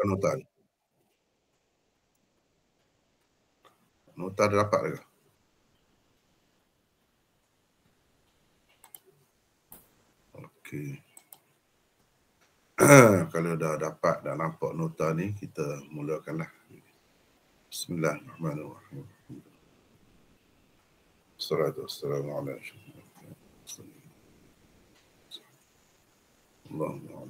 dapatkan nota ni? Nota dah dapat ke? Okey. Kalau dah dapat, dah nampak nota ni, kita mulakanlah. Bismillahirrahmanirrahim. Assalatu wassalamu ala Allahumma.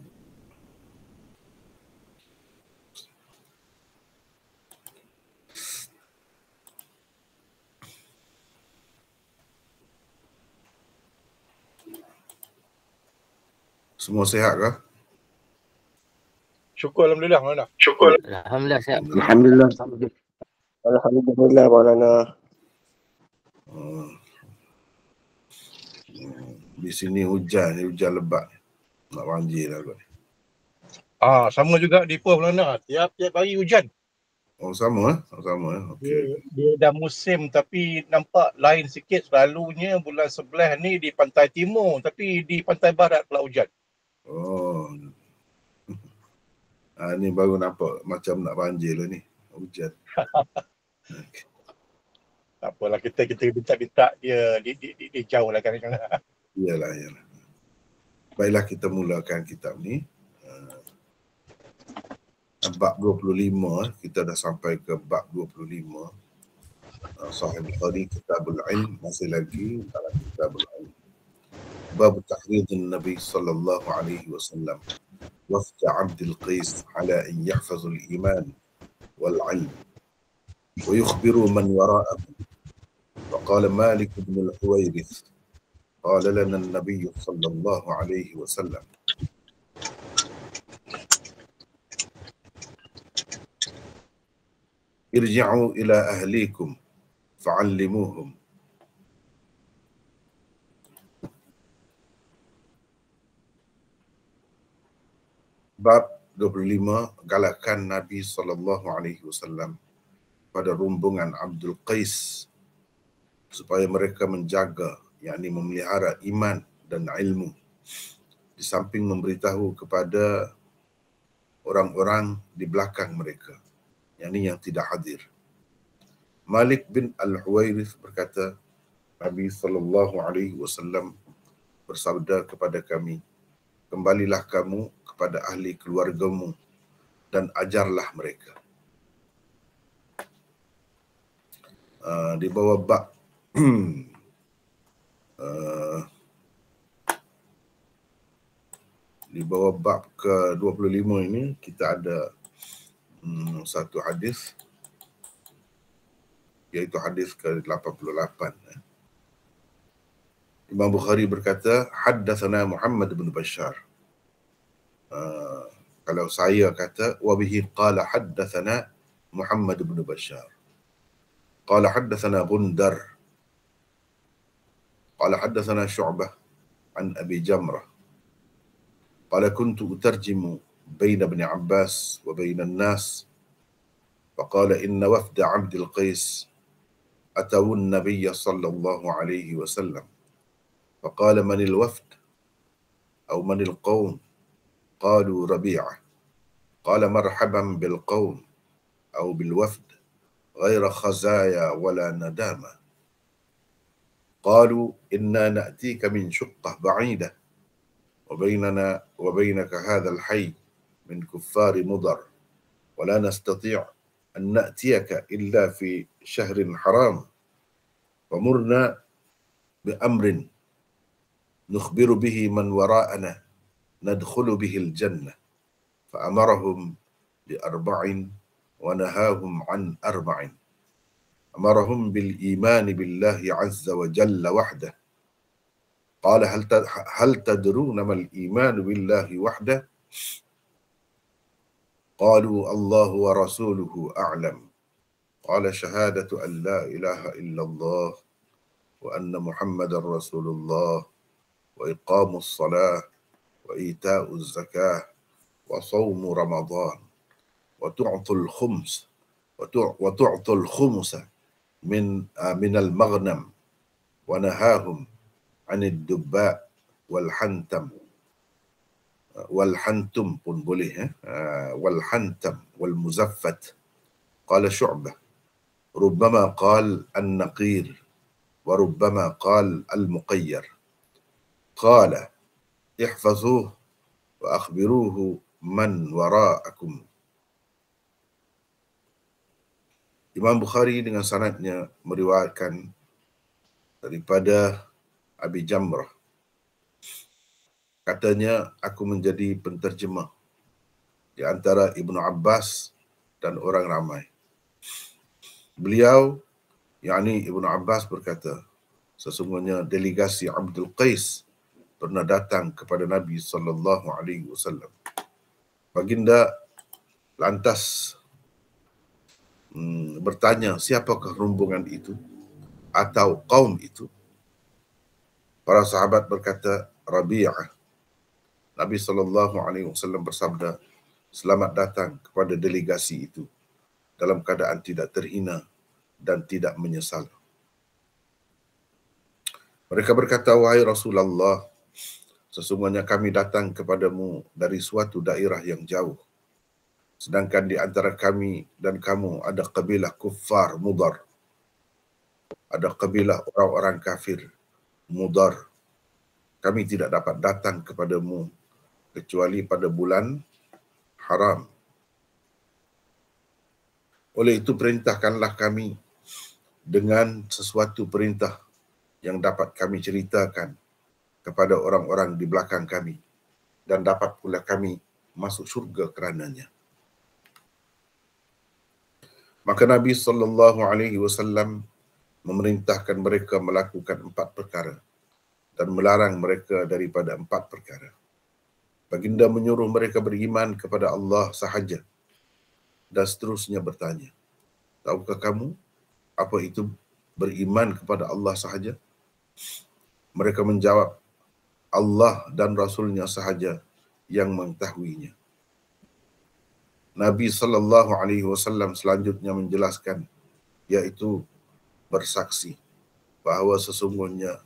Semua sihat ke? Syukur Alhamdulillah Maulana. Syukur. Alhamdulillah sihat. Alhamdulillah. Alhamdulillah Maulana. Di sini hujan lebat. Nak banjir dah kot. Sama juga di Ipoh Maulana. Tiap-tiap hari hujan. Oh sama. Okey. Dia dah musim tapi nampak lain sikit. Selalunya bulan 11 ni di pantai timur tapi di pantai barat pula hujan. Oh. Ni baru nampak macam nak banjir lah ni. Hujan. Okay. Tak apalah, kita minta dia jauh lah kan. Iyalah. Baiklah, kita mulakan kitab ni. Bab 25, kita dah sampai ke bab 25. Sahih Bukhari, Kitabul Ilm, masih lagi dalam Kitabul Ilm. Bab tahridun Nabi sallallahu alaihi wasallam wafd Abdul Qais ala an yahfazu al-iman wal 'ilm wa yukhbiru man wara'ahu. وقال مالك بن الحويرث قال لنا النبي صلى الله عليه وسلم ارجعوا إلى أهليكم فعلموهم. Bab 25, galakan Nabi SAW pada rombongan Abdul Qais supaya mereka menjaga, yakni memelihara iman dan ilmu, di samping memberitahu kepada orang-orang di belakang mereka, yakni yang tidak hadir. Malik bin Al-Huwairith berkata, Nabi SAW bersabda kepada kami, kembalilah kamu kepada ahli keluargamu dan ajarlah mereka. Di bawah bab di bawah bab ke-25 ini kita ada satu hadis, iaitu hadis ke-88. Imam Bukhari berkata, haddatsana Muhammad bin Bashar. Kalau saya kata, wabihi qala haddatsana Muhammad bin Bashar. Qala haddatsana Gundar. Qala haddatsana Syu'bah an Abi Jamrah. Qala kuntu utarjimu baina Ibn Abbas wa baina an-nas. Faqala inna wafda Abdul Qais atawu an-nabiy sallallahu alaihi wasallam. فقال من الوفد أو من القوم؟ قالوا ربيعة. قال مرحبا بالقوم أو بالوفد غير خزايا ولا ندامة. قالوا إنا نأتيك من شقة بعيدة وبيننا وبينك هذا الحي من كفار مضر ولا نستطيع أن نأتيك إلا في شهر حرام ومرنا بأمر نخبر به من وراءنا ندخل به الجنة. فأمرهم بأربع ونهاهم عن أربع. أمرهم بالإيمان بالله عز وجل وحده. قال هل تدرون ما الإيمان بالله وحده؟ قالوا الله ورسوله أعلم. قال شهادة أن لا إله إلا الله وأن محمد رسول الله وإقام الصلاة وإيتاء الزكاة وصوم رمضان وتعطوا الخمس من المغنم ونهاهم عن الدباء والحنتم wal hantum pun boleh, wal hantam wal muzaffat. Qala Syu'bah rubbama qal an-naqir wa rubbama qal al-muqayyar. Qala ihfazuhu wa akhbiruhu man wara'akum. Imam Bukhari dengan sanadnya meriwayatkan daripada Abi Jamrah. Katanya, aku menjadi penterjemah di antara Ibnu Abbas dan orang ramai. Beliau, yakni Ibnu Abbas berkata, sesungguhnya delegasi Abdul Qais pernah datang kepada Nabi SAW. Baginda lantas bertanya, siapakah rombongan itu atau kaum itu? Para sahabat berkata, Rabi'ah. Nabi SAW bersabda, selamat datang kepada delegasi itu dalam keadaan tidak terhina dan tidak menyesal. Mereka berkata, wahai Rasulullah, sesungguhnya kami datang kepadamu dari suatu daerah yang jauh. Sedangkan di antara kami dan kamu ada kabilah kuffar Mudar. Ada kabilah orang-orang kafir Mudar. Kami tidak dapat datang kepadamu kecuali pada bulan haram. Oleh itu perintahkanlah kami dengan sesuatu perintah yang dapat kami ceritakan kepada orang-orang di belakang kami dan dapat pula kami masuk syurga kerananya. Maka Nabi SAW memerintahkan mereka melakukan 4 perkara dan melarang mereka daripada 4 perkara. Baginda menyuruh mereka beriman kepada Allah sahaja dan seterusnya bertanya, tahukah kamu apa itu beriman kepada Allah sahaja? Mereka menjawab, Allah dan Rasulnya sahaja yang mengetahuinya. Nabi SAW selanjutnya menjelaskan, yaitu bersaksi bahawa sesungguhnya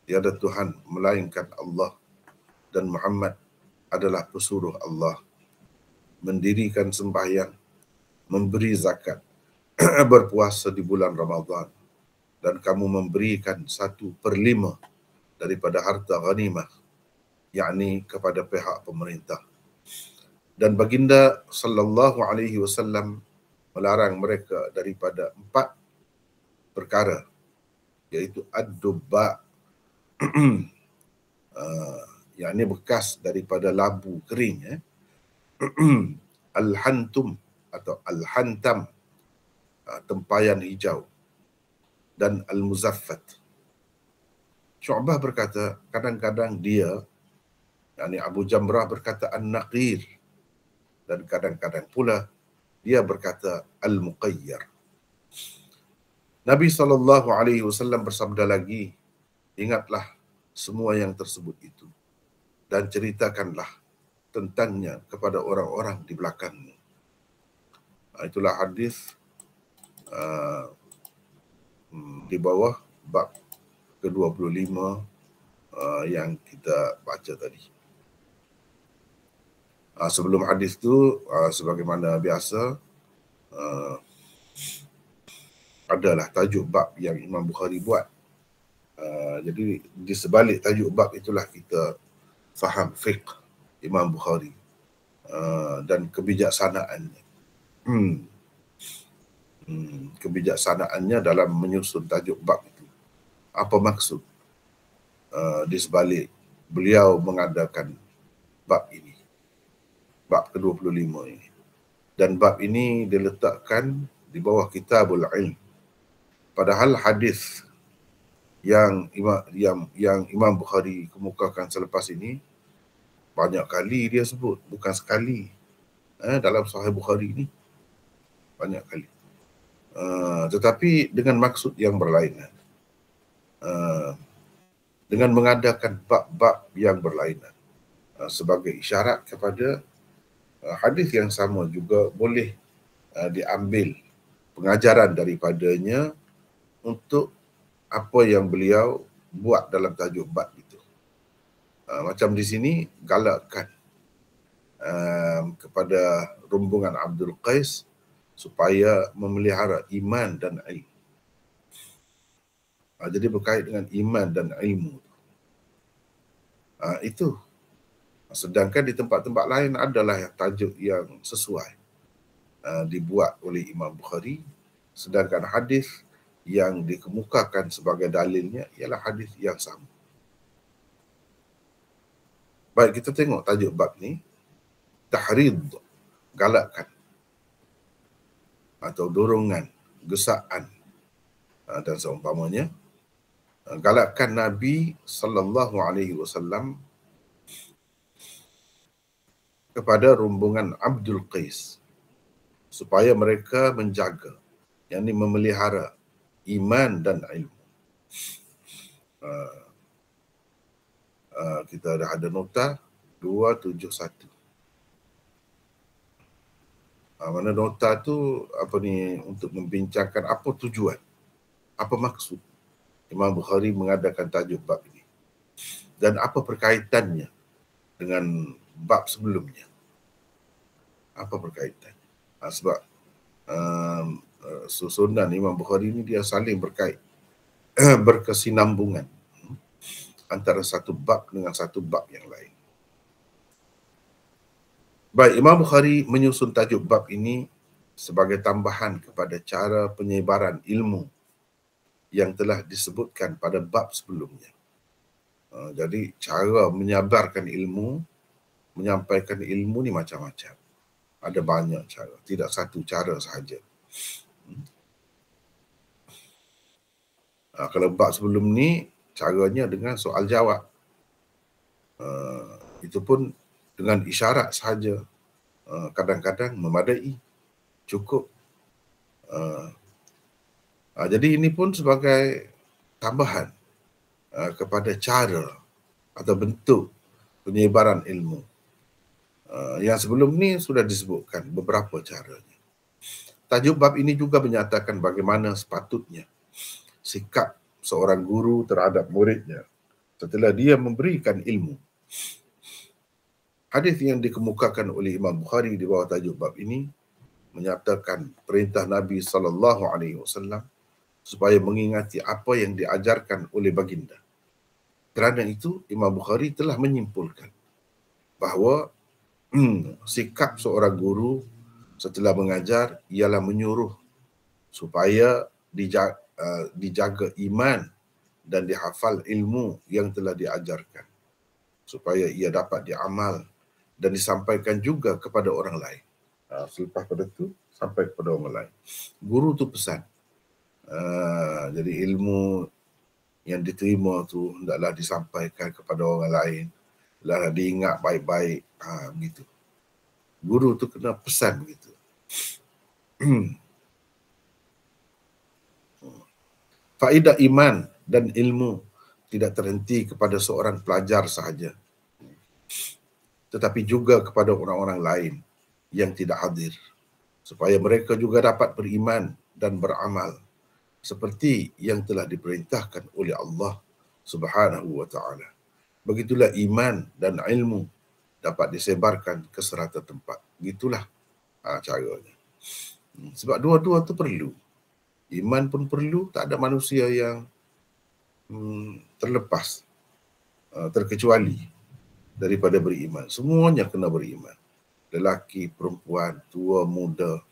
tiada Tuhan melainkan Allah dan Muhammad adalah pesuruh Allah, mendirikan sembahyang, memberi zakat, berpuasa di bulan Ramadan, dan kamu memberikan 1/5 daripada harta ghanimah, yakni kepada pihak pemerintah. Dan baginda SAW melarang mereka daripada 4 perkara, iaitu ad-dubba, yakni bekas daripada labu kering, al-hantum atau al-hantam, tempayan hijau, dan al-muzaffat. Syu'bah berkata, kadang-kadang dia, yakni Abu Jamrah berkata an-naqir, dan kadang-kadang pula dia berkata al-muqayyar. Nabi SAW bersabda lagi, ingatlah semua yang tersebut itu dan ceritakanlah tentangnya kepada orang-orang di belakangmu. Itulah hadis di bawah bab ke-25 yang kita baca tadi. Sebelum hadis itu, sebagaimana biasa, adalah tajuk bab yang Imam Bukhari buat. Jadi di sebalik tajuk bab itulah kita faham fiqh Imam Bukhari dan kebijaksanaannya. Kebijaksanaannya dalam menyusun tajuk bab itu. Apa maksud di sebalik beliau mengadakan bab ini, bab ke-25 ini. Dan bab ini diletakkan di bawah Kitabul Ilm. Padahal hadis yang Imam Bukhari kemukakan selepas ini banyak kali dia sebut, bukan sekali. Dalam Sahih Bukhari ini banyak kali. Tetapi dengan maksud yang berlainan. Dengan mengadakan bab-bab yang berlainan. Sebagai isyarat kepada hadis yang sama juga boleh diambil pengajaran daripadanya untuk apa yang beliau buat dalam tajuk bab itu. Macam di sini galakkan kepada rombongan Abdul Qais supaya memelihara iman dan ilmu. Jadi berkait dengan iman dan ilmu. Itu. Sedangkan di tempat-tempat lain adalah tajuk yang sesuai dibuat oleh Imam Bukhari, sedangkan hadis yang dikemukakan sebagai dalilnya ialah hadis yang sama. Baik, kita tengok tajuk bab ni, tahrid, galakkan atau dorongan, gesaan dan seumpamanya. Galakkan Nabi sallallahu alaihi wasallam kepada rombongan Abdul Qais supaya mereka menjaga, yakni memelihara iman dan ilmu. Kita dah ada nota 271. Mana nota tu untuk membincangkan apa tujuan, apa maksud Imam Bukhari mengadakan tajuk bab ini dan apa perkaitannya dengan bab sebelumnya. Apa perkaitan? Sebab susunan Imam Bukhari ini dia saling berkait, berkesinambungan antara satu bab dengan satu bab yang lain. Baik, Imam Bukhari menyusun tajuk bab ini sebagai tambahan kepada cara penyebaran ilmu yang telah disebutkan pada bab sebelumnya. Jadi cara menyebarkan ilmu, menyampaikan ilmu ni macam-macam. Ada banyak cara, tidak satu cara sahaja. Kalau bab sebelum ni, caranya dengan soal jawab. Itu pun dengan isyarat sahaja. Kadang-kadang memadai, cukup. Jadi ini pun sebagai tambahan kepada cara atau bentuk penyebaran ilmu. Yang sebelum ni sudah disebutkan beberapa caranya. Tajuk bab ini juga menyatakan bagaimana sepatutnya sikap seorang guru terhadap muridnya setelah dia memberikan ilmu. Hadis yang dikemukakan oleh Imam Bukhari di bawah tajuk bab ini menyatakan perintah Nabi SAW supaya mengingati apa yang diajarkan oleh baginda. Kerana itu, Imam Bukhari telah menyimpulkan bahawa sikap seorang guru setelah mengajar ialah menyuruh supaya dijaga iman dan dihafal ilmu yang telah diajarkan, supaya ia dapat diamal dan disampaikan juga kepada orang lain. Selepas pada itu, sampai kepada orang lain. Guru tu pesan. Jadi ilmu yang diterima tu hendaklah disampaikan kepada orang lain, hendaklah diingat baik-baik, begitu. Guru tu kena pesan begitu. Faedah iman dan ilmu tidak terhenti kepada seorang pelajar sahaja, tetapi juga kepada orang-orang lain yang tidak hadir, supaya mereka juga dapat beriman dan beramal seperti yang telah diperintahkan oleh Allah Subhanahu wa taala. Begitulah iman dan ilmu dapat disebarkan ke serata tempat. Begitulah caranya. Sebab dua-dua tu perlu. Iman pun perlu, tak ada manusia yang terlepas, terkecuali daripada beriman. Semuanya kena beriman. Lelaki, perempuan, tua, muda,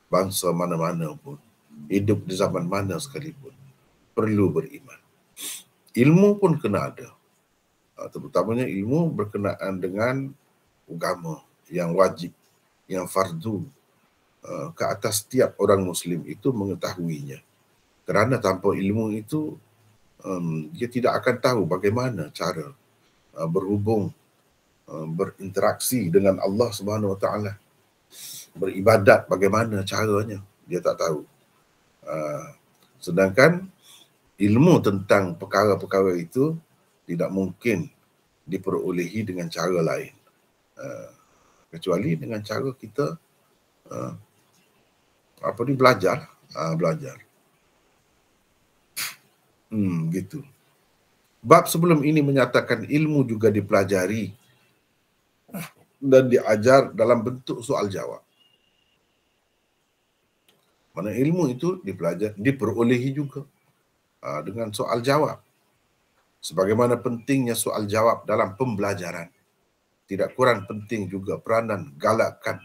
bangsa mana-mana pun, hidup di zaman mana sekalipun, perlu beriman. Ilmu pun kena ada. Terutamanya ilmu berkenaan dengan agama yang wajib, yang fardu ke atas setiap orang Muslim itu mengetahuinya. Kerana tanpa ilmu itu, dia tidak akan tahu bagaimana cara berhubung, berinteraksi dengan Allah Subhanahu Wa Taala, beribadat bagaimana caranya, dia tak tahu. Sedangkan ilmu tentang perkara-perkara itu tidak mungkin diperolehi dengan cara lain, kecuali dengan cara kita belajar. Gitu. Bab sebelum ini menyatakan ilmu juga dipelajari dan diajar dalam bentuk soal jawab. Mana ilmu itu diperolehi juga dengan soal jawab. Sebagaimana pentingnya soal jawab dalam pembelajaran, tidak kurang penting juga peranan galakan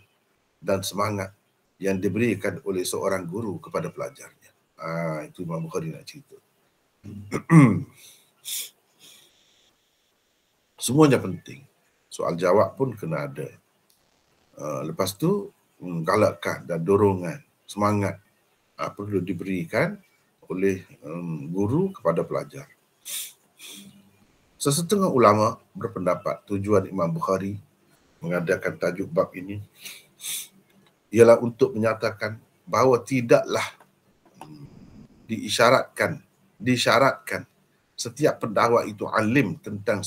dan semangat yang diberikan oleh seorang guru kepada pelajarnya. Itu Imam Bukhari nak cerita. Semuanya penting. Soal jawab pun kena ada. Lepas tu galakan dan dorongan, semangat perlu diberikan oleh guru kepada pelajar. Sesetengah ulama berpendapat tujuan Imam Bukhari mengadakan tajuk bab ini ialah untuk menyatakan bahawa tidaklah disyaratkan setiap pendakwa itu alim tentang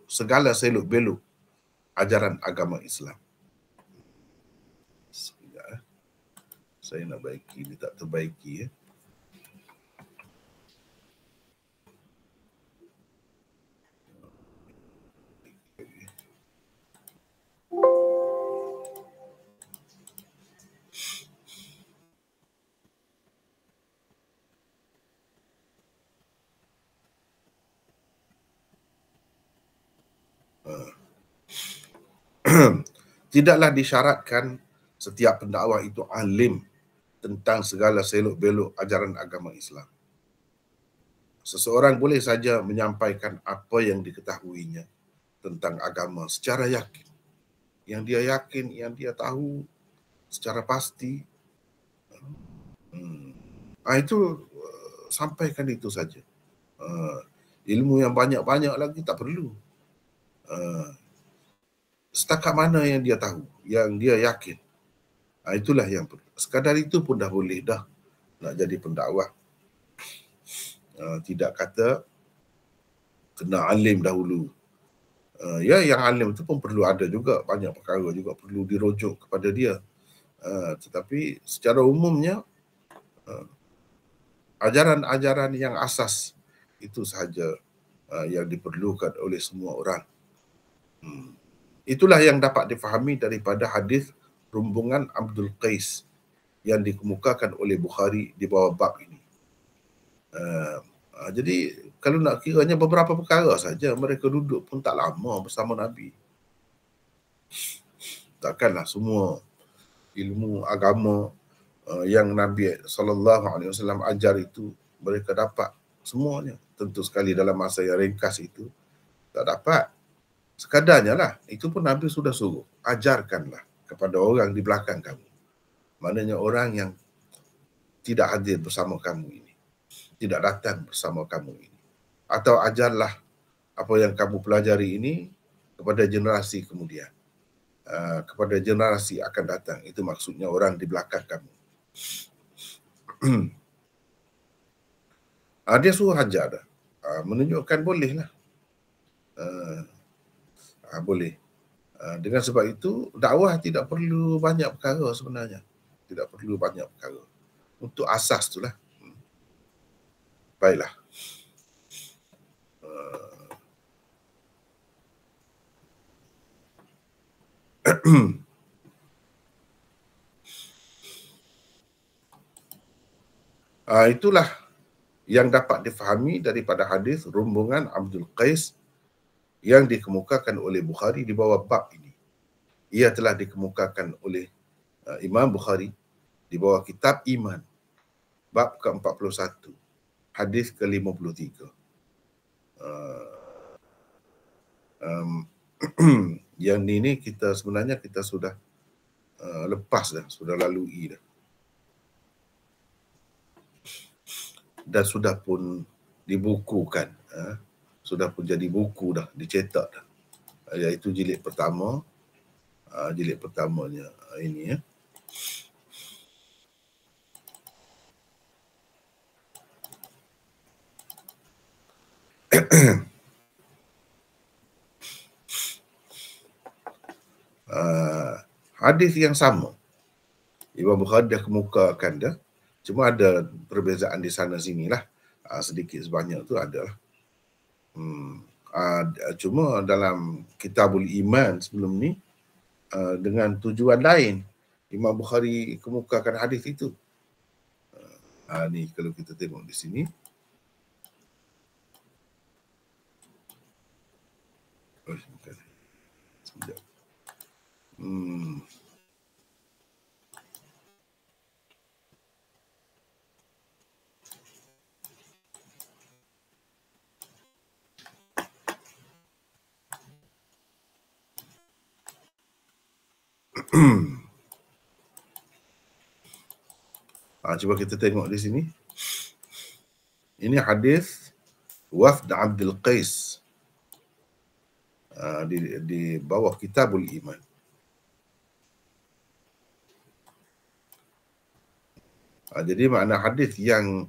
segala seluk beluk ajaran agama Islam. Sekejap, saya nak baiki, ini tak terbaiki. Tidaklah disyaratkan setiap pendakwa itu alim tentang segala seluk beluk ajaran agama Islam. Seseorang boleh saja menyampaikan apa yang diketahuinya tentang agama secara yakin. Yang dia yakin, yang dia tahu secara pasti. Itu sampaikan itu saja. Ilmu yang banyak-banyak lagi tak perlu. Setakat mana yang dia tahu, yang dia yakin. Itulah yang perlu. Sekadar itu pun dah boleh dah nak jadi pendakwah. Tidak kata kena alim dahulu. Yang alim itu pun perlu ada juga, banyak perkara juga perlu dirujuk kepada dia. Tetapi secara umumnya ajaran-ajaran yang asas itu sahaja yang diperlukan oleh semua orang. Itulah yang dapat difahami daripada hadis rumbungan Abdul Qais yang dikemukakan oleh Bukhari di bawah bab ini. Jadi kalau nak kiranya beberapa perkara saja, mereka duduk pun tak lama bersama Nabi. Takkanlah semua ilmu agama yang Nabi SAW ajar itu mereka dapat semuanya. Tentu sekali dalam masa yang ringkas itu tak dapat. Sekadarnya lah, itu pun Nabi sudah suruh, ajarkanlah kepada orang di belakang kamu. Maknanya orang yang tidak hadir bersama kamu ini, tidak datang bersama kamu ini. Atau ajarlah apa yang kamu pelajari ini kepada generasi kemudian. Kepada generasi akan datang. Itu maksudnya orang di belakang kamu. Dia suruh ajar dah. Menunjukkan bolehlah. Boleh. Dengan sebab itu, dakwah tidak perlu banyak perkara sebenarnya. Tidak perlu banyak perkara. Untuk asas itulah. Baiklah. Itulah yang dapat difahami daripada hadis rumbungan Abdul Qais yang dikemukakan oleh Bukhari di bawah bab ini. Ia telah dikemukakan oleh Imam Bukhari di bawah kitab Iman, bab ke-41, hadis ke-53. Yang ini kita sebenarnya kita sudah lepas dah, sudah lalui dah. Dan sudah pun dibukukan. Sudah pun jadi buku dah, dicetak dah. Iaitu jilid pertama. Jilid pertamanya ini ya. Hadis yang sama. Imam Bukhari dah kemukakan dah. Cuma ada perbezaan di sana sini lah. Sedikit sebanyak tu ada lah. Cuma dalam Kitabul Iman sebelum ni, dengan tujuan lain. Imam Bukhari kemukakan hadis itu. Ni kalau kita tengok di sini. Sekejap. Cuba kita tengok di sini. Ini hadis Wafd Abdul Qais di bawah Kitabul Iman. Jadi makna hadis yang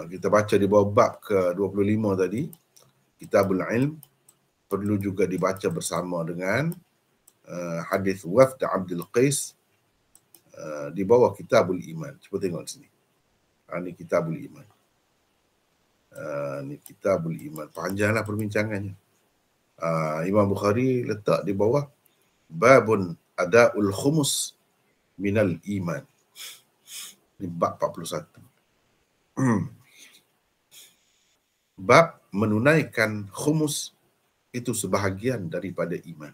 kita baca di bawah bab ke-25 tadi, Kitabul Ilm, perlu juga dibaca bersama dengan hadis Wafd Abdul Qais di bawah Kitabul Iman. Cuba tengok di sini. Ini Kitabul Iman. Ini Kitabul Iman. Panjanglah perbincangannya. Imam Bukhari letak di bawah Babun Ada'ul Khumus Minal Iman. Ini bab 41. Bab menunaikan khumus itu sebahagian daripada iman.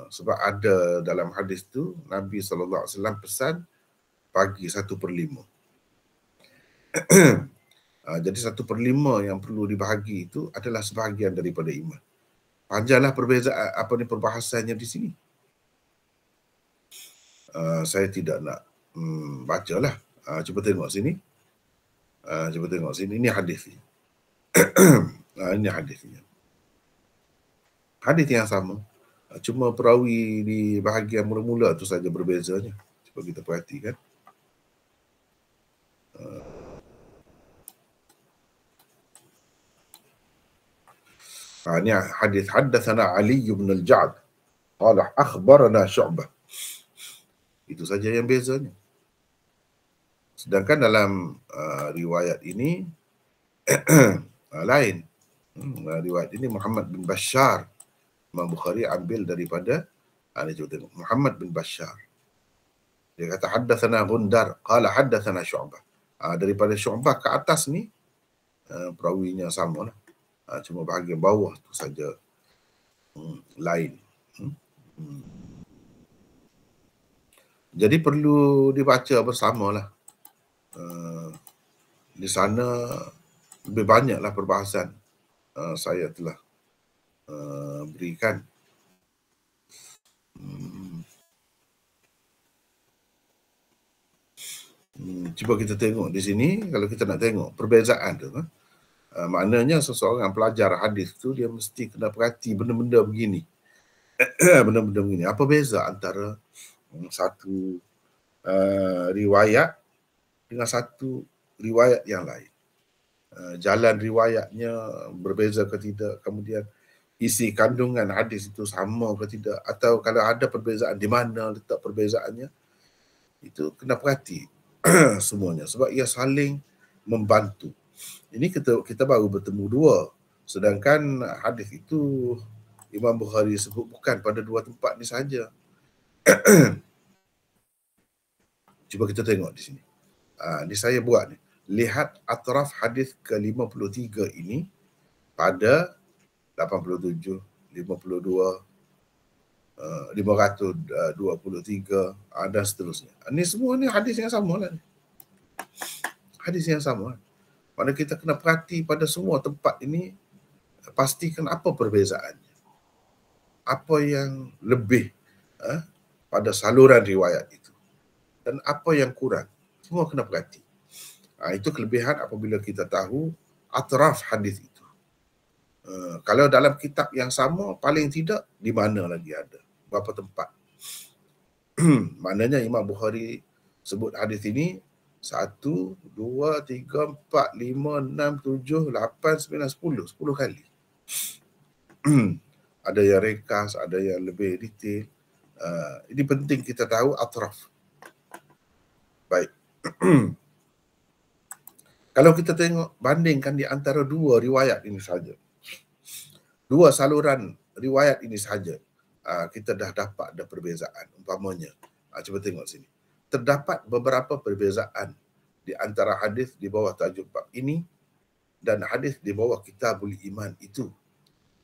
Sebab ada dalam hadis tu Nabi SAW pesan bagi 1/5. Jadi 1/5 yang perlu dibahagi itu adalah sebahagian daripada iman. Panjanglah perbezaan perbahasannya di sini. Saya tidak nak bacalah. Cuba tengok sini. Ini hadisnya. Ini hadisnya. Hadis yang sama. Cuma perawi di bahagian mula-mula tu saja berbezanya. Cuba kita perhatikan. Ini hadis haddatsana Ali bin al-Ja'd qala akhbarana Syu'bah. Itu saja yang bezanya. Sedangkan dalam riwayat ini lain. Riwayat ini Muhammad bin Bashar. Imam Bukhari ambil daripada Muhammad bin Bashar. Dia kata haddatsana Gundar qala haddatsana Syu'bah. Daripada Syu'bah ke atas ni perawinya sama lah. Cuma bahagian bawah tu saja lain. Jadi perlu dibaca bersamalah. Di sana lebih banyaklah perbahasan saya telah berikan. Cuba kita tengok di sini. Kalau kita nak tengok perbezaan tu, maknanya seseorang pelajar hadis tu dia mesti kena perhati benda-benda begini. Benda-benda begini. Apa beza antara satu riwayat dengan satu riwayat yang lain? Jalan riwayatnya berbeza ke tidak? Kemudian isi kandungan hadis itu sama ke tidak? Atau kalau ada perbezaan, di mana letak perbezaannya? Itu kena perhati semuanya. Sebab ia saling membantu. Ini kita baru bertemu dua. Sedangkan hadis itu Imam Bukhari sebut bukan pada dua tempat ni saja. Cuba kita tengok di sini. Ini saya buat ni. Lihat atraf hadis ke-53 ini pada 87, 52, 523 dan seterusnya. Ini semua ni hadis yang sama lah. Hadis yang sama. Mana kita kena perhati pada semua tempat ini, pastikan apa perbezaannya. Apa yang lebih pada saluran riwayat itu. Dan apa yang kurang. Semua kena perhati. Itu kelebihan apabila kita tahu atraf hadis itu. Kalau dalam kitab yang sama, paling tidak di mana lagi ada. Berapa tempat. Maknanya Imam Bukhari sebut hadis ini 1, 2, 3, 4, 5, 6, 7, 8, 9, 10 kali. Ada yang ringkas, ada yang lebih detail. Ini penting kita tahu atraf. Baik. Kalau kita tengok, bandingkan di antara dua riwayat ini saja. Dua saluran riwayat ini saja kita dah dapat ada perbezaan. Umpamanya, cuba tengok sini. Terdapat beberapa perbezaan di antara hadis di bawah tajuk bab ini dan hadis di bawah Kitabul Iman itu.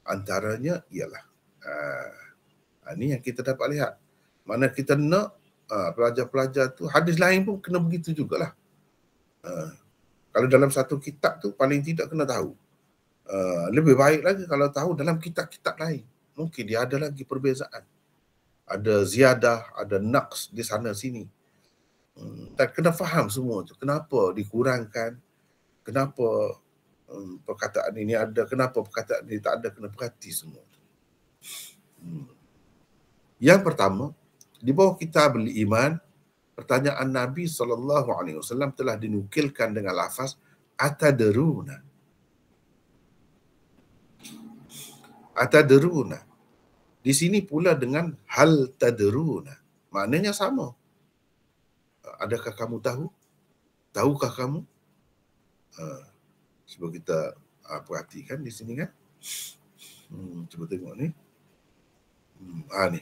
Antaranya ialah ini yang kita dapat lihat. Mana kita nak pelajar-pelajar tu hadis lain pun kena begitu jugalah. Kalau dalam satu kitab tu paling tidak kena tahu. Lebih baik lagi kalau tahu dalam kitab-kitab lain. Mungkin dia ada lagi perbezaan. Ada ziyadah, ada naqs di sana sini. Dan kena faham semua tu. Kenapa dikurangkan? Kenapa perkataan ini ada? Kenapa perkataan ini tak ada? Kena perhati semua tu. Yang pertama, di bawah Kitabul Iman, pertanyaan Nabi SAW telah dinukilkan dengan lafaz atadruna. Atadruna. Di sini pula dengan hal tadruna. Maknanya sama. Adakah kamu tahu? Tahukah kamu? Cuba kita perhatikan di sini kan. Cuba tengok ni. Ni.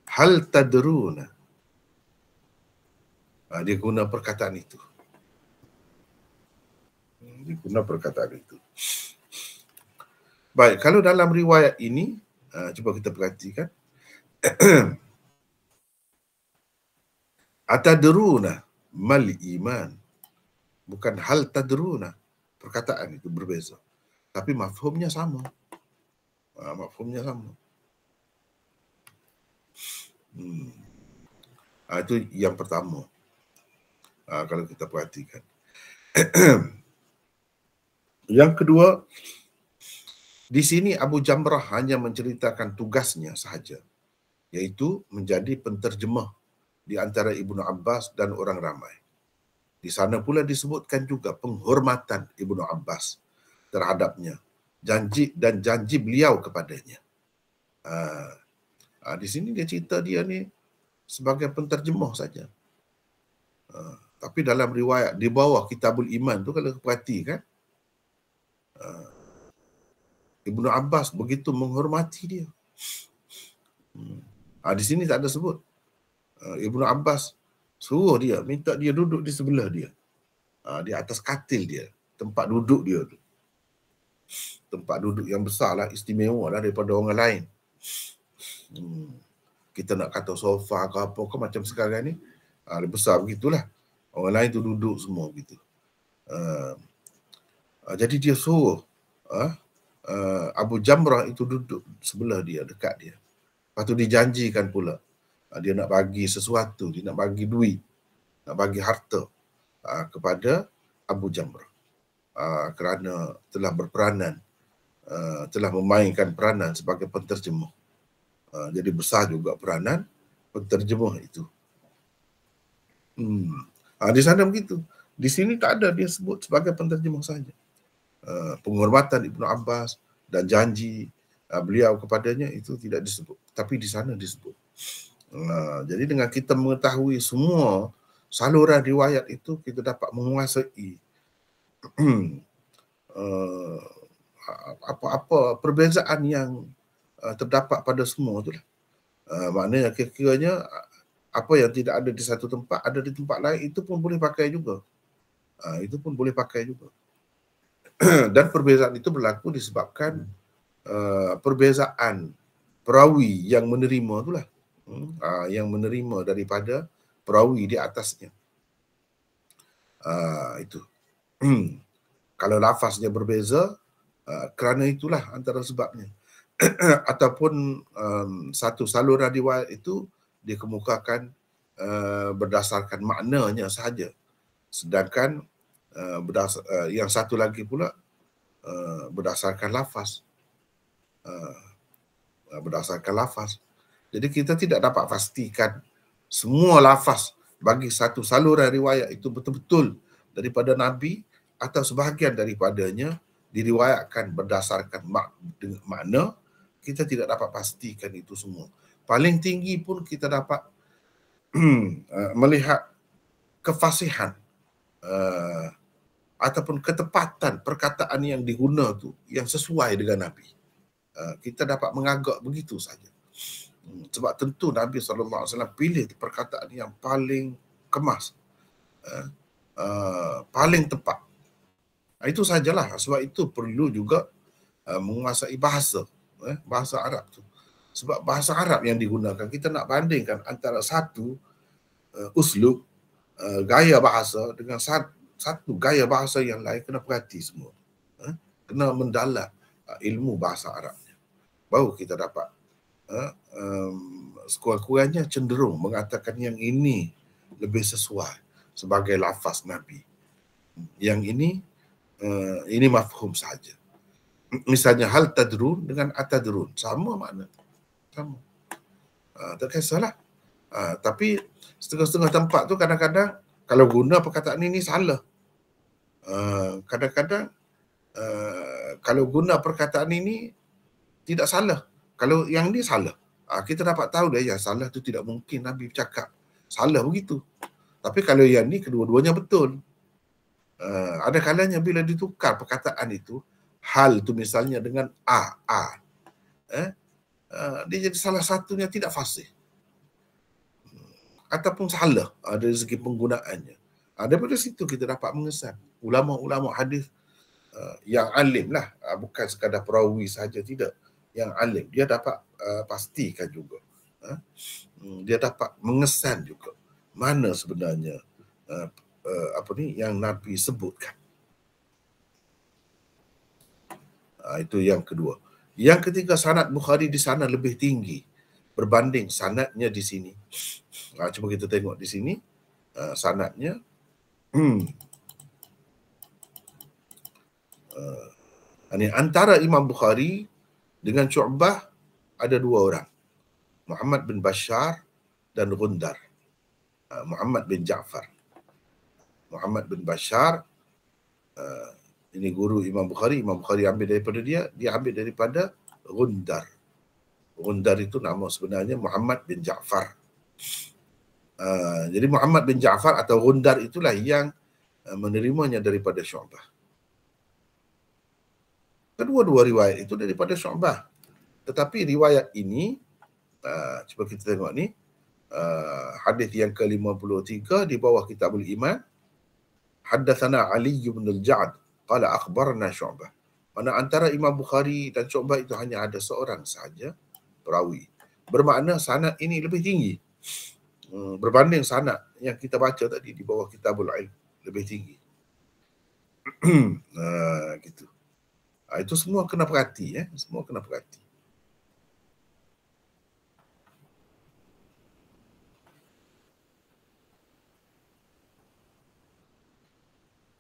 Hal tadruna. Dia guna perkataan itu. Dia guna perkataan itu. Baik, kalau dalam riwayat ini, cuba kita perhatikan. Atadruna mal iman. Bukan hal tadruna. Perkataan itu berbeza. Tapi mafhumnya sama. Mafhumnya sama. Itu yang pertama. Kalau kita perhatikan. Yang kedua, di sini Abu Jamrah hanya menceritakan tugasnya sahaja, iaitu menjadi penterjemah di antara Ibnu Abbas dan orang ramai. Di sana pula disebutkan juga penghormatan Ibnu Abbas terhadapnya, janji beliau kepadanya. Di sini dia cerita dia ni sebagai penterjemah saja. Tapi dalam riwayat di bawah Kitabul Iman tu kalau perhatikan, Ibnu Abbas begitu menghormati dia. Di sini tak ada sebut. Ibnu Abbas suruh dia, minta dia duduk di sebelah dia. Di atas katil dia, tempat duduk dia tu. Tempat duduk yang besar lah, istimewa lah daripada orang lain. Kita nak kata sofa ke apa ke macam sekarang ni, besar begitulah. Orang lain tu duduk semua begitu. Jadi dia suruh Abu Jamrah itu duduk sebelah dia, dekat dia. Lepas tu dijanjikan pula dia nak bagi sesuatu, dia nak bagi duit, nak bagi harta kepada Abu Jamrah kerana telah berperanan, telah memainkan peranan sebagai penterjemah. Jadi besar juga peranan penterjemah itu. Di sana begitu. Di sini tak ada dia sebut sebagai penterjemah saja. Penghormatan Ibnu Abbas dan janji beliau kepadanya itu tidak disebut, tapi di sana disebut. Jadi dengan kita mengetahui semua saluran riwayat itu, kita dapat menguasai apa-apa perbezaan yang terdapat pada semua itulah. Maknanya kira-kiranya apa yang tidak ada di satu tempat ada di tempat lain, itu pun boleh pakai juga. Itu pun boleh pakai juga. Dan perbezaan itu berlaku disebabkan perbezaan perawi yang menerima itulah. Yang menerima daripada perawi di atasnya. Itu. Kalau lafaznya berbeza, kerana itulah antara sebabnya. Ataupun satu saluran riwayat itu dikemukakan berdasarkan maknanya sahaja. Sedangkan yang satu lagi pula berdasarkan lafaz. Berdasarkan lafaz. Jadi kita tidak dapat pastikan semua lafaz bagi satu saluran riwayat itu betul-betul daripada Nabi atau sebahagian daripadanya diriwayatkan berdasarkan makna. Kita tidak dapat pastikan itu semua. Paling tinggi pun kita dapat melihat kefasihan ataupun ketepatan perkataan yang diguna tu yang sesuai dengan Nabi. kita dapat mengagak begitu saja. Sebab tentu Nabi SAW pilih perkataan yang paling kemas, paling tepat. Itu sajalah. Sebab itu perlu juga menguasai bahasa Arab tu. Sebab bahasa Arab yang digunakan, kita nak bandingkan antara satu uslub, gaya bahasa dengan satu gaya bahasa yang lain, kena perhati semua. Kena mendalam ilmu bahasa Arabnya. Baru kita dapat sekurang-kurangnya cenderung mengatakan yang ini lebih sesuai sebagai lafaz Nabi. Yang ini mafhum saja. Misalnya hal tadrun dengan atadrun, sama makna. Sama. Tak kisahlah. Tapi setengah-setengah tempat tu kadang-kadang kalau guna perkataan ini salah. Kadang-kadang kalau guna perkataan ini tidak salah. Kalau yang ni salah. Kita dapat tahu dah yang salah tu tidak mungkin Nabi bercakap. Salah begitu. Tapi kalau yang ni kedua-duanya betul. Ada kalanya bila ditukar perkataan itu, hal tu misalnya dengan dia jadi salah satunya tidak fasih. Ataupun salah dari segi penggunaannya. Daripada situ kita dapat mengesan. Ulama-ulama hadis yang alim lah, bukan sekadar perawi saja, tidak. Yang alim, dia dapat pastikan juga. Dia dapat mengesan juga mana sebenarnya yang Nabi sebutkan. Itu yang kedua. Yang ketiga, sanad Bukhari di sana lebih tinggi berbanding sanadnya di sini. Cuba kita tengok di sini sanadnya. Ini antara Imam Bukhari dengan Syu'bah ada dua orang, Muhammad bin Bashar dan Gundar. Muhammad bin Ja'far. Muhammad bin Bashar ini guru Imam Bukhari. Imam Bukhari ambil daripada dia ambil daripada Gundar. Gundar itu nama sebenarnya Muhammad bin Ja'far. Jadi Muhammad bin Ja'far atau Gundar itulah yang menerimanya daripada Syu'bah. Kedua-dua riwayat itu daripada Syu'bah. Tetapi riwayat ini, cuba kita tengok ni, hadis yang ke-53 di bawah Kitabul Iman. Haddatsana Ali bin al-Ja'd qala akhbarna Syu'bah. Mana antara Imam Bukhari dan Syu'bah itu hanya ada seorang saja perawi. Bermakna sanad ini lebih tinggi berbanding sanad yang kita baca tadi di bawah Kitabul Ilm, lebih tinggi. Gitu. Itu semua kena perhati, semua kena perhati.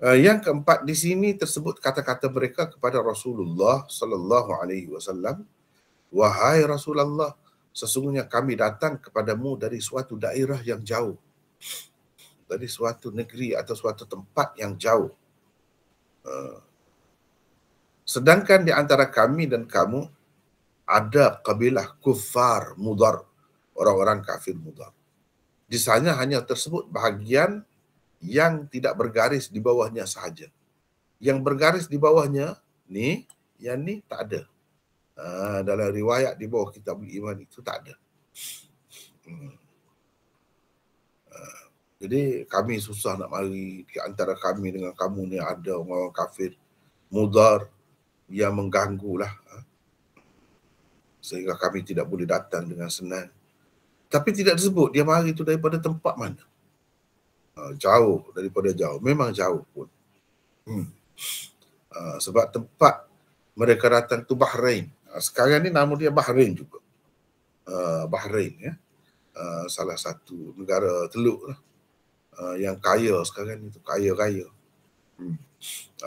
Yang keempat, di sini tersebut kata-kata mereka kepada Rasulullah sallallahu alaihi wasallam, wahai Rasulullah, sesungguhnya kami datang kepadamu dari suatu daerah yang jauh, dari suatu negeri atau suatu tempat yang jauh. Sedangkan di antara kami dan kamu ada kabilah kufar Mudar, orang-orang kafir Mudar. Di sana hanya tersebut bahagian yang tidak bergaris di bawahnya sahaja. Yang bergaris di bawahnya ni, yang ni tak ada. Dalam riwayat di bawah Kitabul Iman itu tak ada. Jadi kami susah nak mari, di antara kami dengan kamu ni ada orang kafir Mudar yang mengganggulah, sehingga kami tidak boleh datang dengan senang. Tapi tidak disebut dia mari itu daripada tempat mana. Jauh, daripada jauh, memang jauh pun. Sebab tempat mereka datang tu Bahrain. Sekarang ni nama dia Bahrain juga. Bahrain, ya. Salah satu negara teluk lah, yang kaya sekarang itu, kaya-kaya.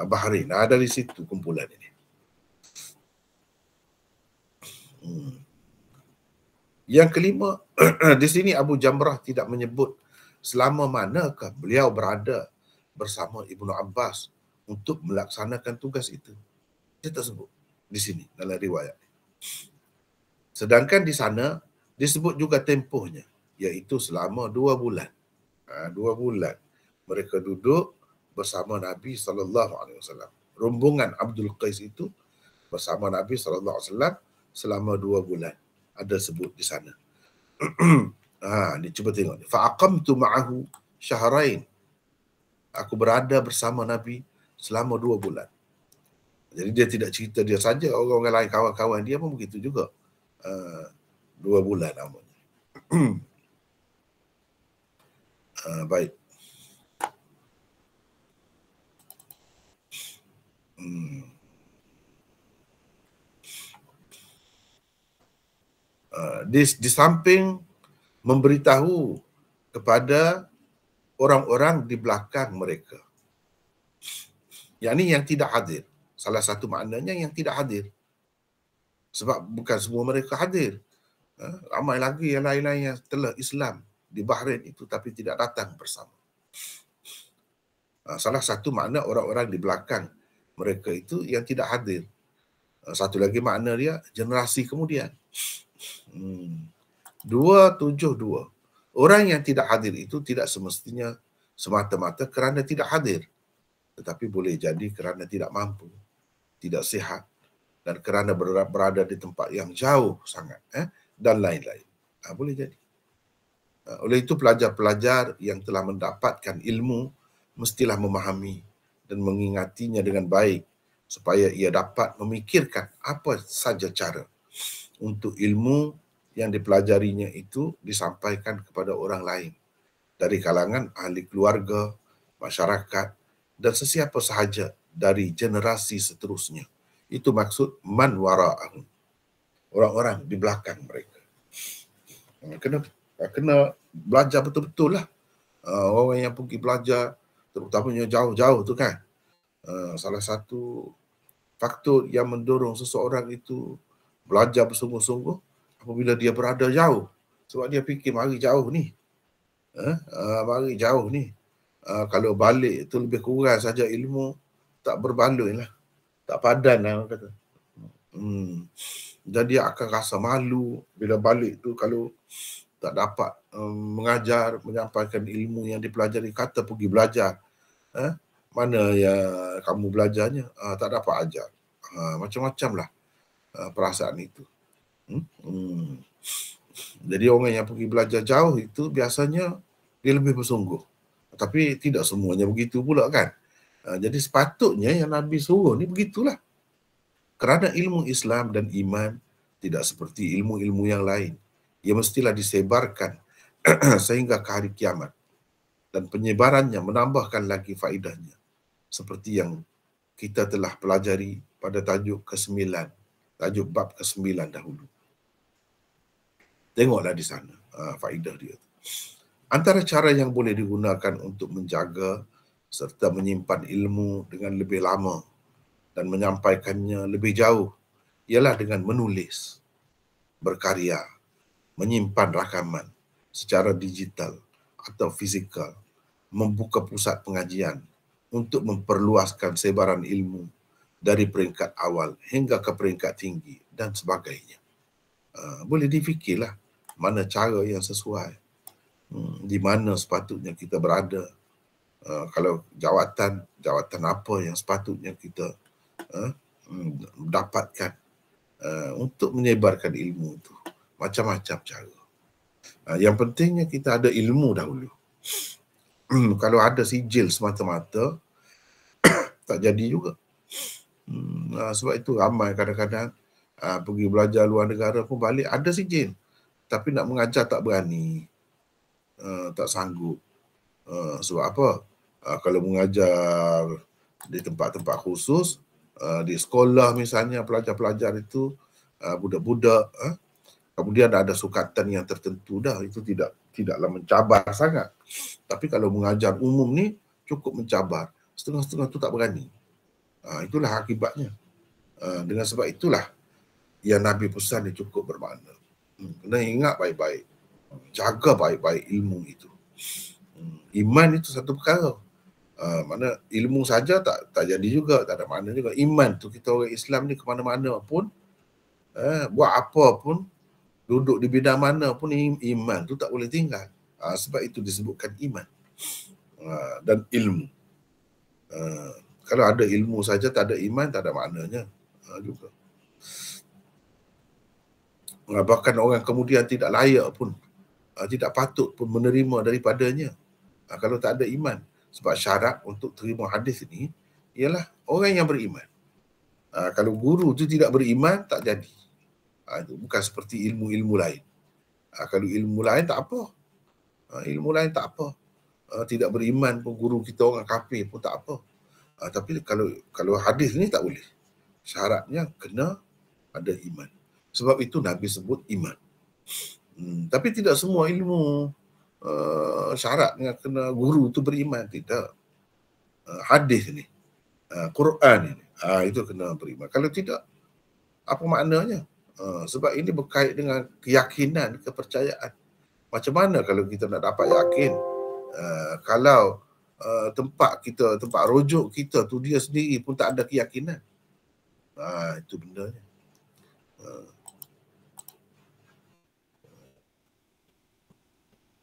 Bahrain, dari situ kumpulan ini. Yang kelima, di sini Abu Jamrah tidak menyebut selama manakah beliau berada bersama Ibnu Abbas untuk melaksanakan tugas itu. Dia tak sebut di sini dalam riwayat. Sedangkan di sana disebut juga tempohnya, iaitu selama 2 bulan. 2 bulan mereka duduk bersama Nabi SAW. Rombongan Abdul Qais itu bersama Nabi SAW selama 2 bulan. Ada sebut di sana. Ni cuba tengok ni. Fa'aqamtu ma'ahu syahrain. Aku berada bersama Nabi selama 2 bulan. Jadi dia tidak cerita dia saja, orang-orang lain kawan-kawan dia pun begitu juga. 2 bulan namanya. Baik. Di samping memberitahu kepada orang-orang di belakang mereka. Yang tidak hadir. Salah satu maknanya yang tidak hadir. Sebab bukan semua mereka hadir. Ramai lagi yang lain-lain yang telah Islam di Bahrain itu tapi tidak datang bersama. Salah satu makna orang-orang di belakang mereka itu yang tidak hadir. Satu lagi makna dia generasi kemudian. 272. Orang yang tidak hadir itu tidak semestinya semata-mata kerana tidak hadir, tetapi boleh jadi kerana tidak mampu, tidak sihat, dan kerana berada di tempat yang jauh sangat, dan lain-lain. Boleh jadi. Oleh itu pelajar-pelajar yang telah mendapatkan ilmu mestilah memahami dan mengingatinya dengan baik supaya ia dapat memikirkan apa saja cara untuk ilmu yang dipelajarinya itu disampaikan kepada orang lain dari kalangan ahli keluarga, masyarakat dan sesiapa sahaja dari generasi seterusnya. Itu maksud man wara'ahum. Orang-orang di belakang mereka. Kena belajar betul-betul lah. Orang yang pergi belajar, terutamanya jauh-jauh tu kan. Salah satu faktor yang mendorong seseorang itu belajar bersungguh-sungguh apabila dia berada jauh. Sebab dia fikir mari jauh ni. Mari jauh ni. Kalau balik itu lebih kurang saja ilmu, tak berbaloi lah. Tak padan lah orang kata. Jadi dia akan rasa malu bila balik tu kalau tak dapat mengajar, menyampaikan ilmu yang dipelajari. Kata pergi belajar. Mana yang kamu belajarnya? Tak dapat ajar. Macam-macam lah perasaan itu. Jadi orang yang pergi belajar jauh itu biasanya dia lebih bersungguh. Tapi tidak semuanya begitu pula kan. Jadi sepatutnya yang Nabi suruh ni begitulah. Kerana ilmu Islam dan iman tidak seperti ilmu-ilmu yang lain. Ia mestilah disebarkan sehingga ke hari kiamat. Dan penyebarannya menambahkan lagi faedahnya. Seperti yang kita telah pelajari pada tajuk ke-9. Tajuk bab ke-9 dahulu. Tengoklah di sana faedah dia. Antara cara yang boleh digunakan untuk menjaga serta menyimpan ilmu dengan lebih lama dan menyampaikannya lebih jauh ialah dengan menulis, berkarya, menyimpan rakaman secara digital atau fizikal, membuka pusat pengajian untuk memperluaskan sebaran ilmu dari peringkat awal hingga ke peringkat tinggi dan sebagainya. Boleh difikirlah mana cara yang sesuai, di mana sepatutnya kita berada, kalau jawatan apa yang sepatutnya kita dapatkan untuk menyebarkan ilmu itu. Macam-macam cara. Yang pentingnya kita ada ilmu dahulu. Kalau ada sijil semata-mata, tak jadi juga. Sebab itu ramai kadang-kadang pergi belajar luar negara pun balik ada sijil. Tapi nak mengajar tak berani. Tak sanggup. Sebab apa? Kalau mengajar di tempat-tempat khusus, di sekolah misalnya pelajar-pelajar itu budak-budak, kemudian ada sukatan yang tertentu dah, itu tidaklah mencabar sangat. Tapi kalau mengajar umum ni cukup mencabar. Setengah-setengah tu tak berani. Itulah akibatnya. Dengan sebab itulah yang Nabi pesan ni cukup bermakna. Kena ingat baik-baik. Jaga baik-baik ilmu itu. Iman itu satu perkara. Mana ilmu saja tak jadi juga, tak ada makna juga. Iman tu, kita orang Islam ni ke mana-mana pun, buat apa pun, duduk di bidang mana pun, iman tu tak boleh tinggal. Sebab itu disebutkan iman dan ilmu. Kalau ada ilmu saja tak ada iman, tak ada maknanya juga. Bahkan orang kemudian tidak layak pun, tidak patut pun menerima daripadanya kalau tak ada iman. Sebab syarat untuk terima hadis ini ialah orang yang beriman. Kalau guru tu tidak beriman, tak jadi. Itu bukan seperti ilmu-ilmu lain. Kalau ilmu lain tak apa. Ilmu lain tak apa. Tidak beriman pun guru kita orang kafir pun tak apa. Tapi kalau hadis ni tak boleh. Syaratnya kena ada iman. Sebab itu Nabi sebut iman. Tapi tidak semua ilmu syaratnya kena guru tu beriman. Tidak. Hadis ni, Quran ini, itu kena beriman. Kalau tidak, apa maknanya? Sebab ini berkait dengan keyakinan, kepercayaan. Macam mana kalau kita nak dapat yakin kalau tempat rujuk kita tu dia sendiri pun tak ada keyakinan? Itu bendanya.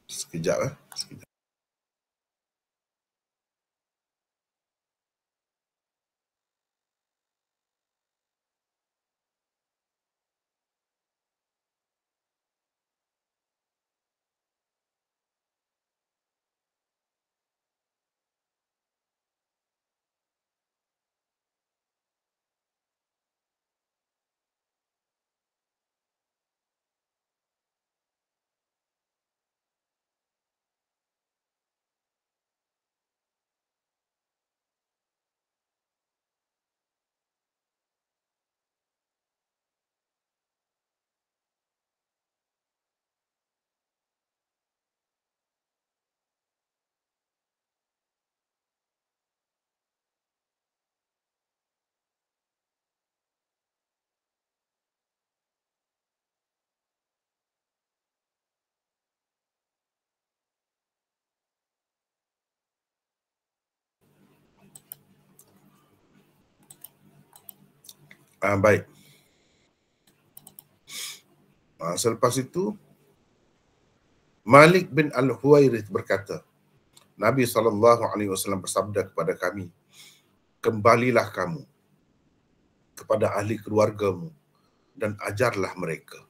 Sekejap. Sekejap. Baik. Selepas itu, Malik bin Al-Huwairith berkata, Nabi SAW bersabda kepada kami, kembalilah kamu kepada ahli keluargamu dan ajarlah mereka.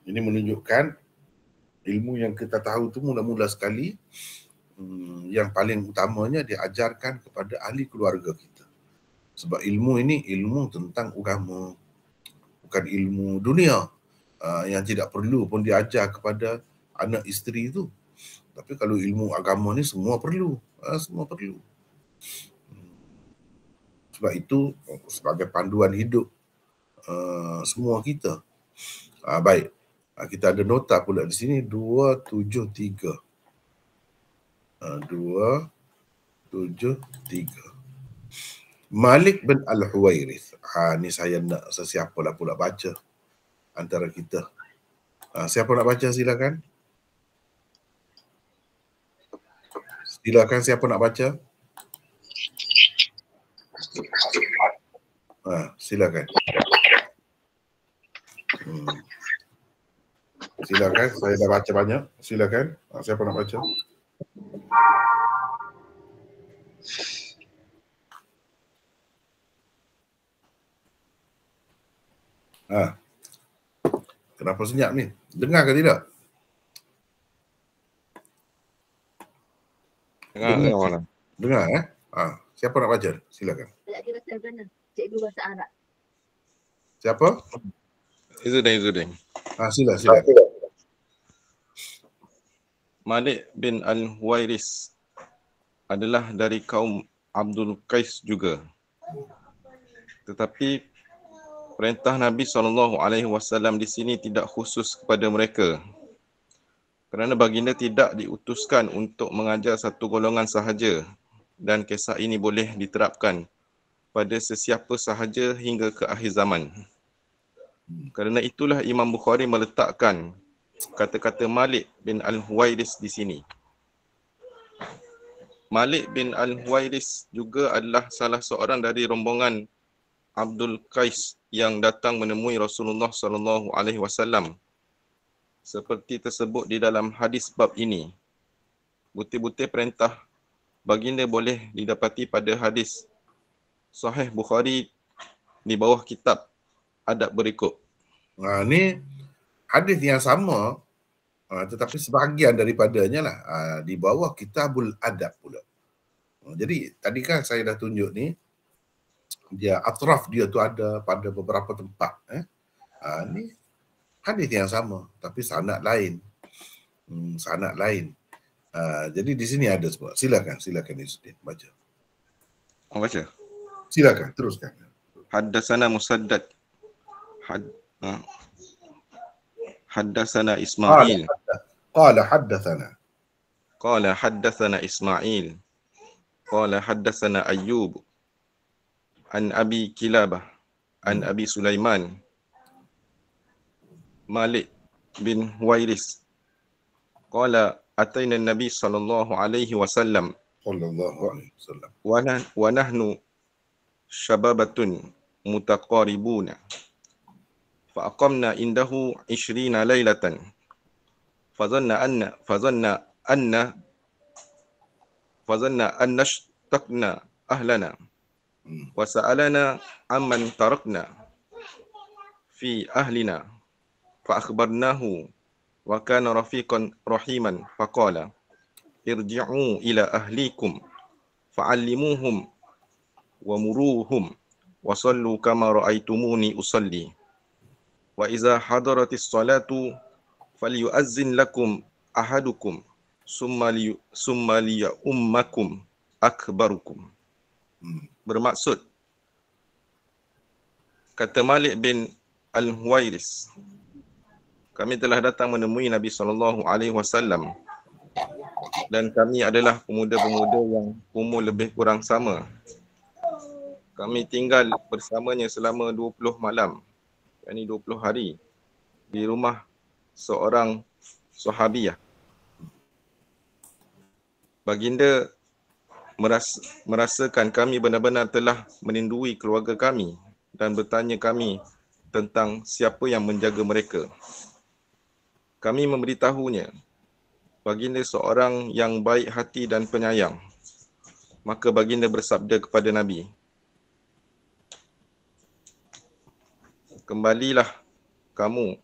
Ini menunjukkan ilmu yang kita tahu tu mula-mula sekali, yang paling utamanya diajarkan kepada ahli keluarga kita. Sebab ilmu ini ilmu tentang agama, bukan ilmu dunia yang tidak perlu pun diajar kepada anak isteri itu. Tapi kalau ilmu agama ni semua perlu, semua perlu. Sebab itu sebagai panduan hidup semua kita. Baik, kita ada nota pula di sini 273. 273. Malik bin Al-Huwairith. Ni saya nak sesiapa lah pula baca antara kita. Siapa nak baca silakan. Silakan, siapa nak baca? Silakan. Silakan, saya dah baca banyak. Silakan. Siapa nak baca? Kenapa senyap ni? Dengar ke tidak? Dengar. Dengar siapa nak baca? Silakan. Cikgu bahasa Arab. Siapa? Izzuddin. Silakan. Malik bin Al-Huwairith adalah dari kaum Abdul Qais juga. Tetapi perintah Nabi SAW di sini tidak khusus kepada mereka. Kerana baginda tidak diutuskan untuk mengajar satu golongan sahaja, dan kisah ini boleh diterapkan pada sesiapa sahaja hingga ke akhir zaman. Kerana itulah Imam Bukhari meletakkan kata-kata Malik bin Al-Huwairith di sini. Malik bin Al-Huwairith juga adalah salah seorang dari rombongan Abdul Qais yang datang menemui Rasulullah SAW. Seperti tersebut di dalam hadis bab ini. Butir-butir perintah baginda boleh didapati pada hadis Sahih Bukhari di bawah kitab adab berikut. Ni hadis yang sama, tetapi sebahagian daripadanya lah di bawah Kitabul Adab pula. Jadi tadi kan saya dah tunjuk ni, dia atraf dia tu ada pada beberapa tempat. Ni hadis yang sama tapi sanad lain. Sanad lain. Jadi di sini ada semua. Silakan Izzuddin baca. Baca. Silakan teruskan. Haddatsana Musaddad. Haddatsana Ismail. Qala haddatsana. Qala haddatsana Ismail. Qala haddatsana Ayyub. An Abi Kilabah. An Abi Sulaiman. Malik bin Huwairis. Qala atayna Nabi sallallahu alaihi wasallam. Wa nahnu syababatun mutaqaribuna. Fa aqamna indahu 20 lailatan. Fazanna anna ashtaqna ahlana. Wa sa'alana amman tarakna fi ahlina. Fa akhbarnahu wa kana rafiqan rahiman faqala irji'u ila ahlikum fa'allimuhum wa muruhum wa sallu kama ra'aitumuni usalli wa iza hadaratis salatu falyu'azzin lakum ahadukum summa liyummakum akbarukum. Bermaksud, kata Malik bin Al-Huwairis, kami telah datang menemui Nabi SAW dan kami adalah pemuda-pemuda yang umur lebih kurang sama. Kami tinggal bersamanya selama 20 malam, yakni 20 hari di rumah seorang sahabiyah. Baginda merasakan kami benar-benar telah menindui keluarga kami dan bertanya kami tentang siapa yang menjaga mereka. Kami memberitahunya, baginda seorang yang baik hati dan penyayang. Maka baginda bersabda kepada Nabi, kembalilah kamu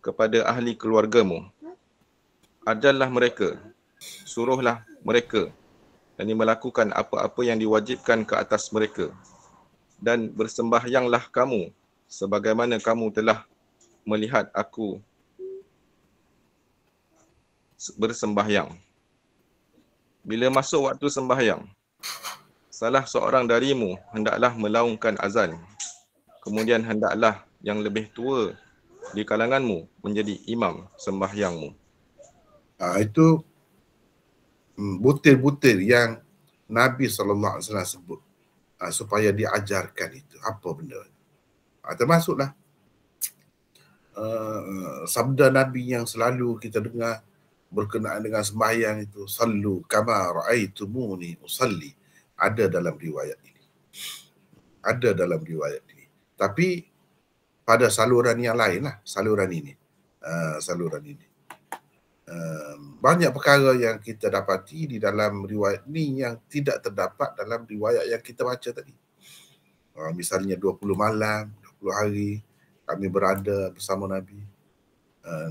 kepada ahli keluargamu. Ajarlah mereka, suruhlah mereka dan melakukan apa-apa yang diwajibkan ke atas mereka. Dan bersembahyanglah kamu sebagaimana kamu telah melihat aku bersembahyang. Bila masuk waktu sembahyang, salah seorang darimu hendaklah melaungkan azan. Kemudian hendaklah yang lebih tua di kalanganmu menjadi imam sembahyangmu. Itu butir-butir yang Nabi SAW sebut supaya diajarkan itu. Apa benda? Termasuklah sabda Nabi yang selalu kita dengar berkenaan dengan sembahyang itu, sallu kama ra'aitumuni usalli. Ada dalam riwayat ini. Tapi pada saluran yang lain lah, saluran ini. Banyak perkara yang kita dapati di dalam riwayat ini yang tidak terdapat dalam riwayat yang kita baca tadi. Misalnya 20 malam, 20 hari kami berada bersama Nabi.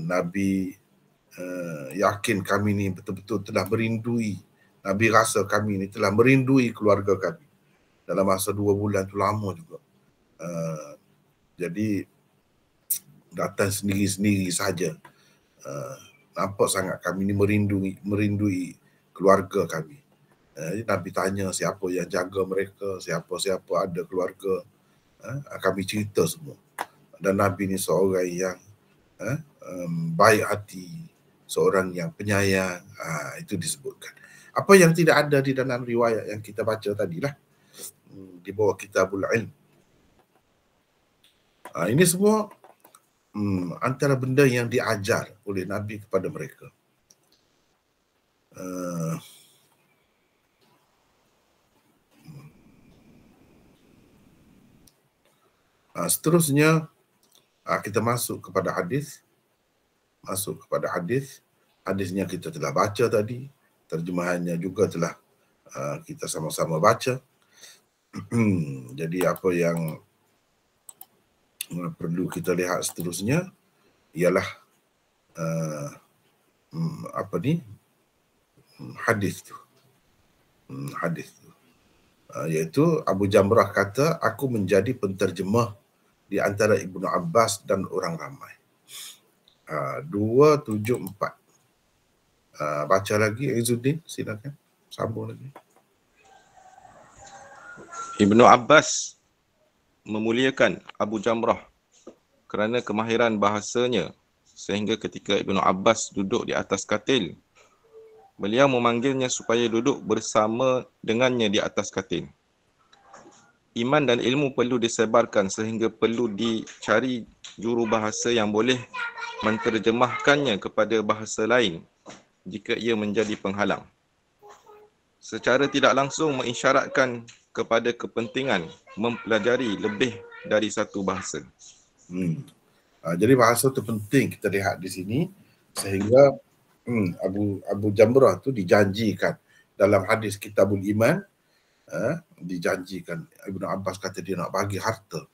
Nabi yakin kami ni betul-betul telah merindui. Nabi rasa kami ni telah merindui keluarga kami. Dalam masa 2 bulan tu lama juga. Jadi datang sendiri-sendiri saja. Nampak sangat kami ni merindui keluarga kami. Nabi tanya siapa yang jaga mereka, siapa-siapa ada keluarga. Kami cerita semua. Dan Nabi ni seorang yang baik hati, seorang yang penyayang. Itu disebutkan. Apa yang tidak ada di dalam riwayat yang kita baca tadilah, di bawah Kitabul Ilm. Ini semua antara benda yang diajar oleh Nabi kepada mereka. Seterusnya kita masuk kepada hadis. Hadisnya kita telah baca tadi, terjemahannya juga telah kita sama-sama baca. Jadi apa yang perlu kita lihat seterusnya ialah hadis tu. Hadis tu. Iaitu Abu Jamrah kata, aku menjadi penterjemah di antara Ibnu Abbas dan orang ramai. 274. Baca lagi Izzuddin, silakan. Sambung lagi. Ibnu Abbas memuliakan Abu Jamrah kerana kemahiran bahasanya, sehingga ketika Ibnu Abbas duduk di atas katil, beliau memanggilnya supaya duduk bersama dengannya di atas katil. Iman dan ilmu perlu disebarkan sehingga perlu dicari juru bahasa yang boleh menterjemahkannya kepada bahasa lain jika ia menjadi penghalang. Secara tidak langsung mengisyaratkan kepada kepentingan mempelajari lebih dari satu bahasa. Jadi bahasa itu penting kita lihat di sini, sehingga Abu Jamrah tu dijanjikan dalam hadis Kitabul Iman, dijanjikan Ibnu Abbas kata dia nak bagi harta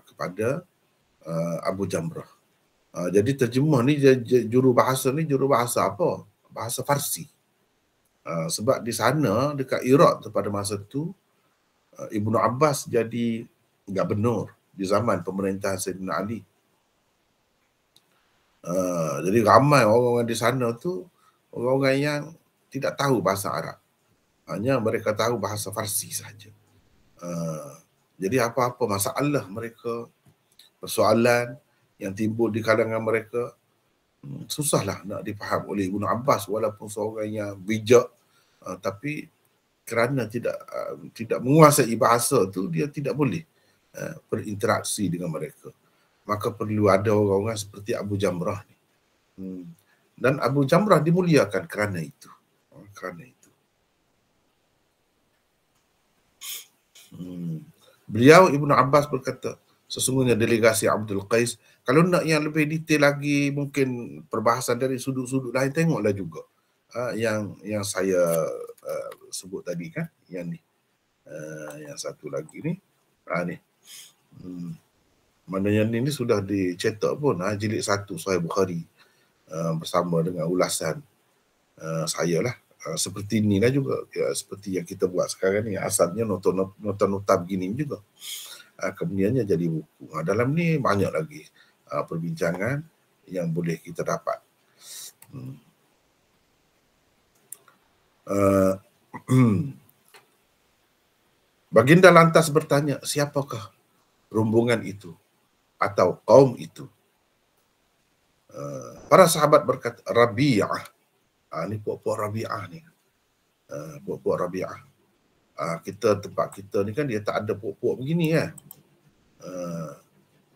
kepada Abu Jamrah. Jadi terjemah ni juru bahasa apa? Bahasa Farsi. Sebab di sana dekat Iraq tu pada masa tu Ibnu Abbas jadi gubernur di zaman pemerintahan Sayyidina Ali. Jadi ramai orang-orang di sana tu orang-orang yang tidak tahu bahasa Arab. Hanya mereka tahu bahasa Farsi sahaja. Jadi apa-apa masalah mereka, persoalan yang timbul di kalangan mereka, susahlah nak difaham oleh Ibnu Abbas walaupun seorang yang bijak, tapi kerana tidak menguasai bahasa tu, dia tidak boleh berinteraksi dengan mereka. Maka perlu ada orang-orang seperti Abu Jamrah ni. Dan Abu Jamrah dimuliakan kerana itu. Beliau Ibnu Abbas berkata, sesungguhnya delegasi Abdul Qais, kalau nak yang lebih detail lagi, mungkin perbahasan dari sudut-sudut lain, tengoklah juga yang saya sebut tadi kan, yang ni, yang satu lagi ni, ni. Mana yang ni sudah dicetak pun, jilid 1 Sahih Bukhari, bersama dengan ulasan saya lah. Seperti inilah juga, seperti yang kita buat sekarang ni, asalnya nota-nota begini juga. Kemudiannya jadi buku. Dalam ni banyak lagi perbincangan yang boleh kita dapat. Baginda lantas bertanya, siapakah rombongan itu atau kaum itu? Para sahabat berkata, Rabi'ah. Ni puak-puak Rabi'ah ni. Puak-puak Rabi'ah. Tempat kita ni kan dia tak ada puak-puak begini kan.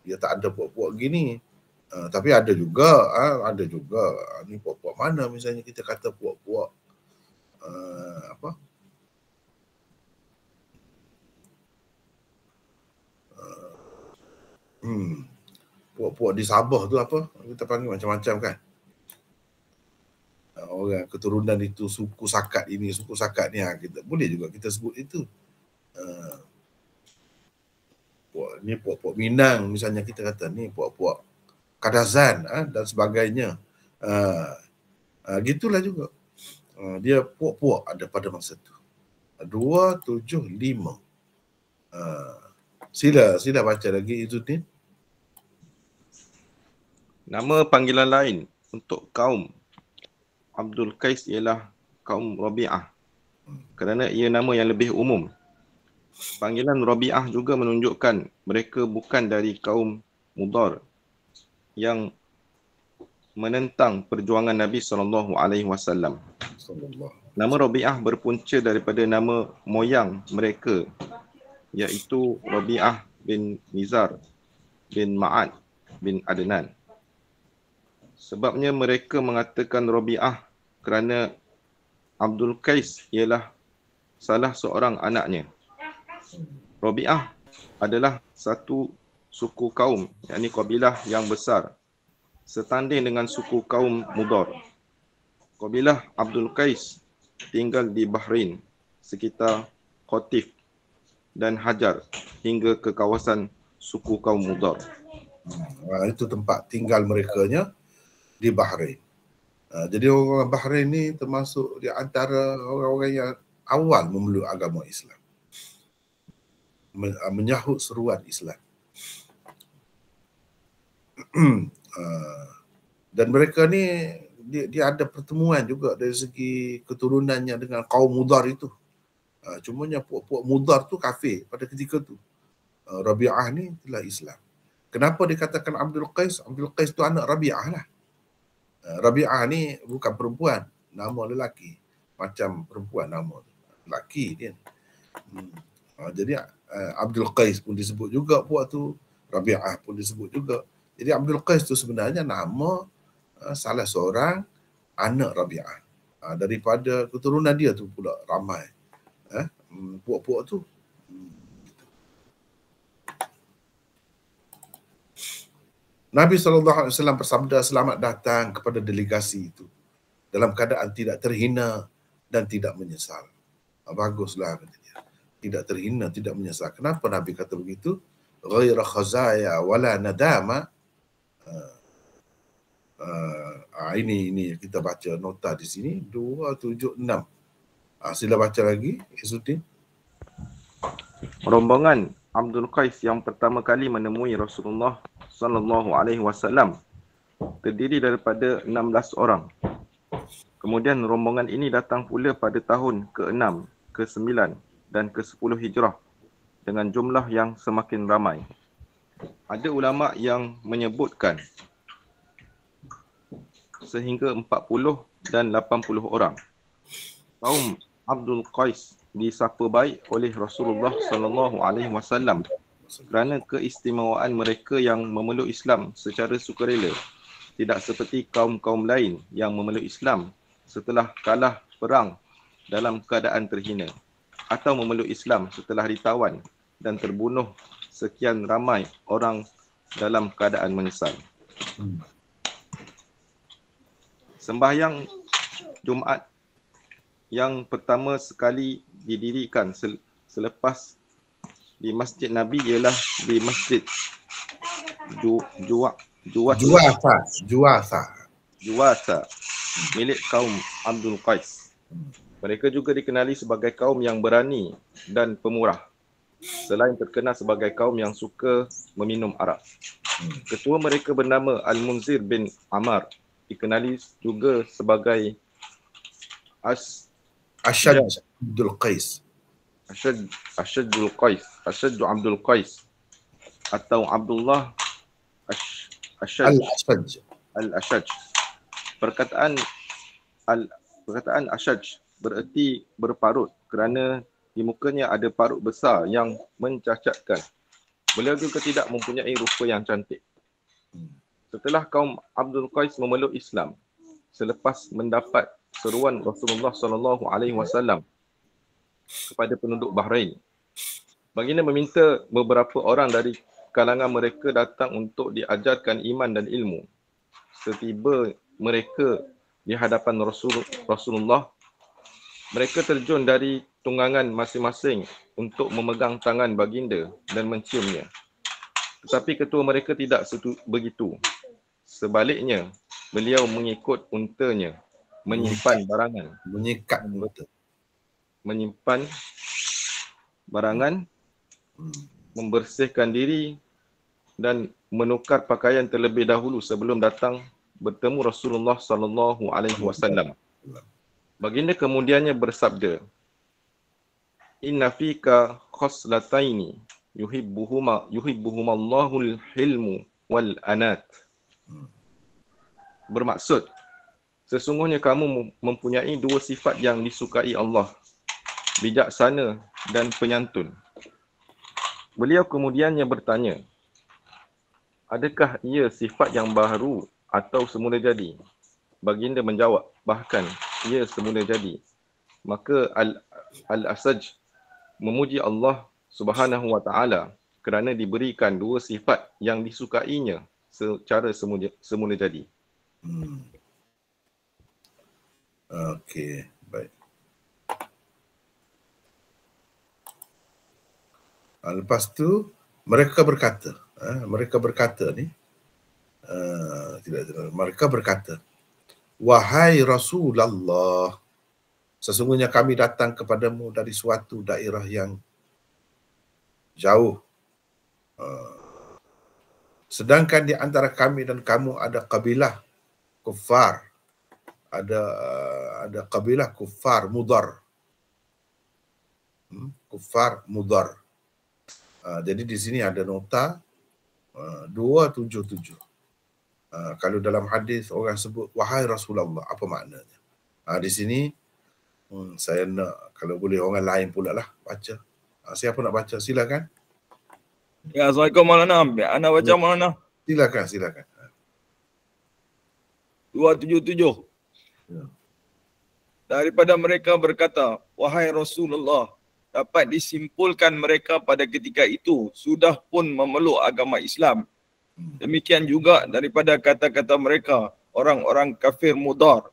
Dia tak ada puak-puak begini. Tapi ada juga. Ni puak-puak mana misalnya kita kata puak-puak apa? Puak-puak di Sabah tu apa? Kita panggil macam-macam kan. Orang keturunan itu, suku Sakat ini, suku Sakat ni, kita boleh juga kita sebut itu. Ni puak-puak Minang misalnya, kita kata ni puak-puak Kadazan dan sebagainya. Gitulah juga. Dia puak-puak ada pada masa tu. 275. Sila baca lagi Izzuddin. Nama panggilan lain untuk kaum Abdul Qais ialah kaum Rabi'ah kerana ia nama yang lebih umum. Panggilan Rabi'ah juga menunjukkan mereka bukan dari kaum Mudar yang menentang perjuangan Nabi SAW. Nama Rabi'ah berpunca daripada nama moyang mereka, iaitu Rabi'ah bin Nizar bin Ma'ad bin Adnan. Sebabnya mereka mengatakan Rabi'ah kerana Abdul Qais ialah salah seorang anaknya. Rabi'ah adalah satu suku kaum, yakni kabilah yang besar, setanding dengan suku kaum Mudar. Kabilah Abdul Qais tinggal di Bahrain, sekitar Qatif dan Hajar hingga ke kawasan suku kaum Mudar. Itu tempat tinggal merekanya di Bahrain. Jadi orang Bahrain ni termasuk di antara orang-orang yang awal memeluk agama Islam, menyahut seruan Islam. Dan mereka ni dia ada pertemuan juga dari segi keturunannya dengan kaum Mudar itu. Cumanya puak-puak Mudar tu kafir pada ketika tu. Rabi'ah ni telah Islam. Kenapa dikatakan Abdul Qais? Abdul Qais tu anak Rabi'ah lah. Rabi'ah ni bukan perempuan, nama lelaki. Macam perempuan nama lelaki dia. Jadi Abdul Qais pun disebut juga puak tu, Rabi'ah pun disebut juga. Jadi Abdul Qais tu sebenarnya nama salah seorang anak Rabi'ah. Daripada keturunan dia tu pula ramai puak-puak tu. Nabi SAW bersabda, selamat datang kepada delegasi itu dalam keadaan tidak terhina dan tidak menyesal. Baguslah kata dia. Tidak terhina, tidak menyesal. Kenapa Nabi kata begitu? Ghaira khazaya wala nadama. Ini kita baca nota di sini 276. Sila baca lagi, Izzuddin. Rombongan Abdul Qais yang pertama kali menemui Rasulullah sallallahu alaihi wasallam terdiri daripada 16 orang. Kemudian rombongan ini datang pula pada tahun ke-6, ke-9 dan ke-10 Hijrah dengan jumlah yang semakin ramai. Ada ulama yang menyebutkan sehingga 40 dan 80 orang. Kaum Abdul Qais disapa baik oleh Rasulullah sallallahu alaihi wasallam kerana keistimewaan mereka yang memeluk Islam secara sukarela, tidak seperti kaum-kaum lain yang memeluk Islam setelah kalah perang dalam keadaan terhina, atau memeluk Islam setelah ditawan dan terbunuh sekian ramai orang dalam keadaan menyesal. Sembahyang Jumaat yang pertama sekali didirikan selepas di Masjid Nabi ialah di Masjid Juwasa milik kaum Abdul Qais. Mereka juga dikenali sebagai kaum yang berani dan pemurah, selain terkenal sebagai kaum yang suka meminum arak. Ketua mereka bernama Al-Munzir bin Ammar, dikenali juga sebagai Ashad Abdul Qais. Ashad Abdul Qais atau Abdullah Al-Ashaj. Perkataan Ashaj bererti berparut kerana di mukanya ada parut besar yang mencacatkan. Beliau juga tidak mempunyai rupa yang cantik. Setelah kaum Abdul Qais memeluk Islam selepas mendapat seruan Rasulullah sallallahu alaihi wasallam kepada penduduk Bahrain, baginda meminta beberapa orang dari kalangan mereka datang untuk diajarkan iman dan ilmu. Setiba mereka di hadapan Rasulullah, mereka terjun dari tunggangan masing-masing untuk memegang tangan baginda dan menciumnya. Tetapi ketua mereka tidak begitu. Sebaliknya, beliau mengikut untanya, menyimpan barangan, membersihkan diri dan menukar pakaian terlebih dahulu sebelum datang bertemu Rasulullah sallallahu alaihi wasallam. Baginda kemudiannya bersabda, "Inna fika khoslataini yuhibbuhumallahul hilmu wal anat." Bermaksud, sesungguhnya kamu mempunyai dua sifat yang disukai Allah, bijaksana dan penyantun. Beliau kemudiannya bertanya, adakah ia sifat yang baru atau semula jadi? Baginda menjawab, bahkan ia semula jadi. Maka Al-Asaj memuji Allah Subhanahu wa taala kerana diberikan dua sifat yang disukainya secara semula jadi. Okey, baik. Lepas tu Mereka berkata ni, mereka berkata, wahai Rasulullah, sesungguhnya kami datang kepadamu dari suatu daerah yang jauh. Sedangkan di antara kami dan kamu ada kabilah kufar, ada kabilah kufar Mudar. Kufar Mudar. Jadi di sini ada nota 277. Kalau dalam hadis orang sebut wahai Rasulullah, apa maknanya? Di sini saya nak, kalau boleh orang lain pula lah baca. Siapa nak baca? Silakan. Ya, Assalamualaikum Maulana. Ana baca Maulana. Silakan. 277. Ya. Daripada mereka berkata, wahai Rasulullah, dapat disimpulkan mereka pada ketika itu sudah pun memeluk agama Islam. Demikian juga daripada kata-kata mereka, orang-orang kafir Mudar.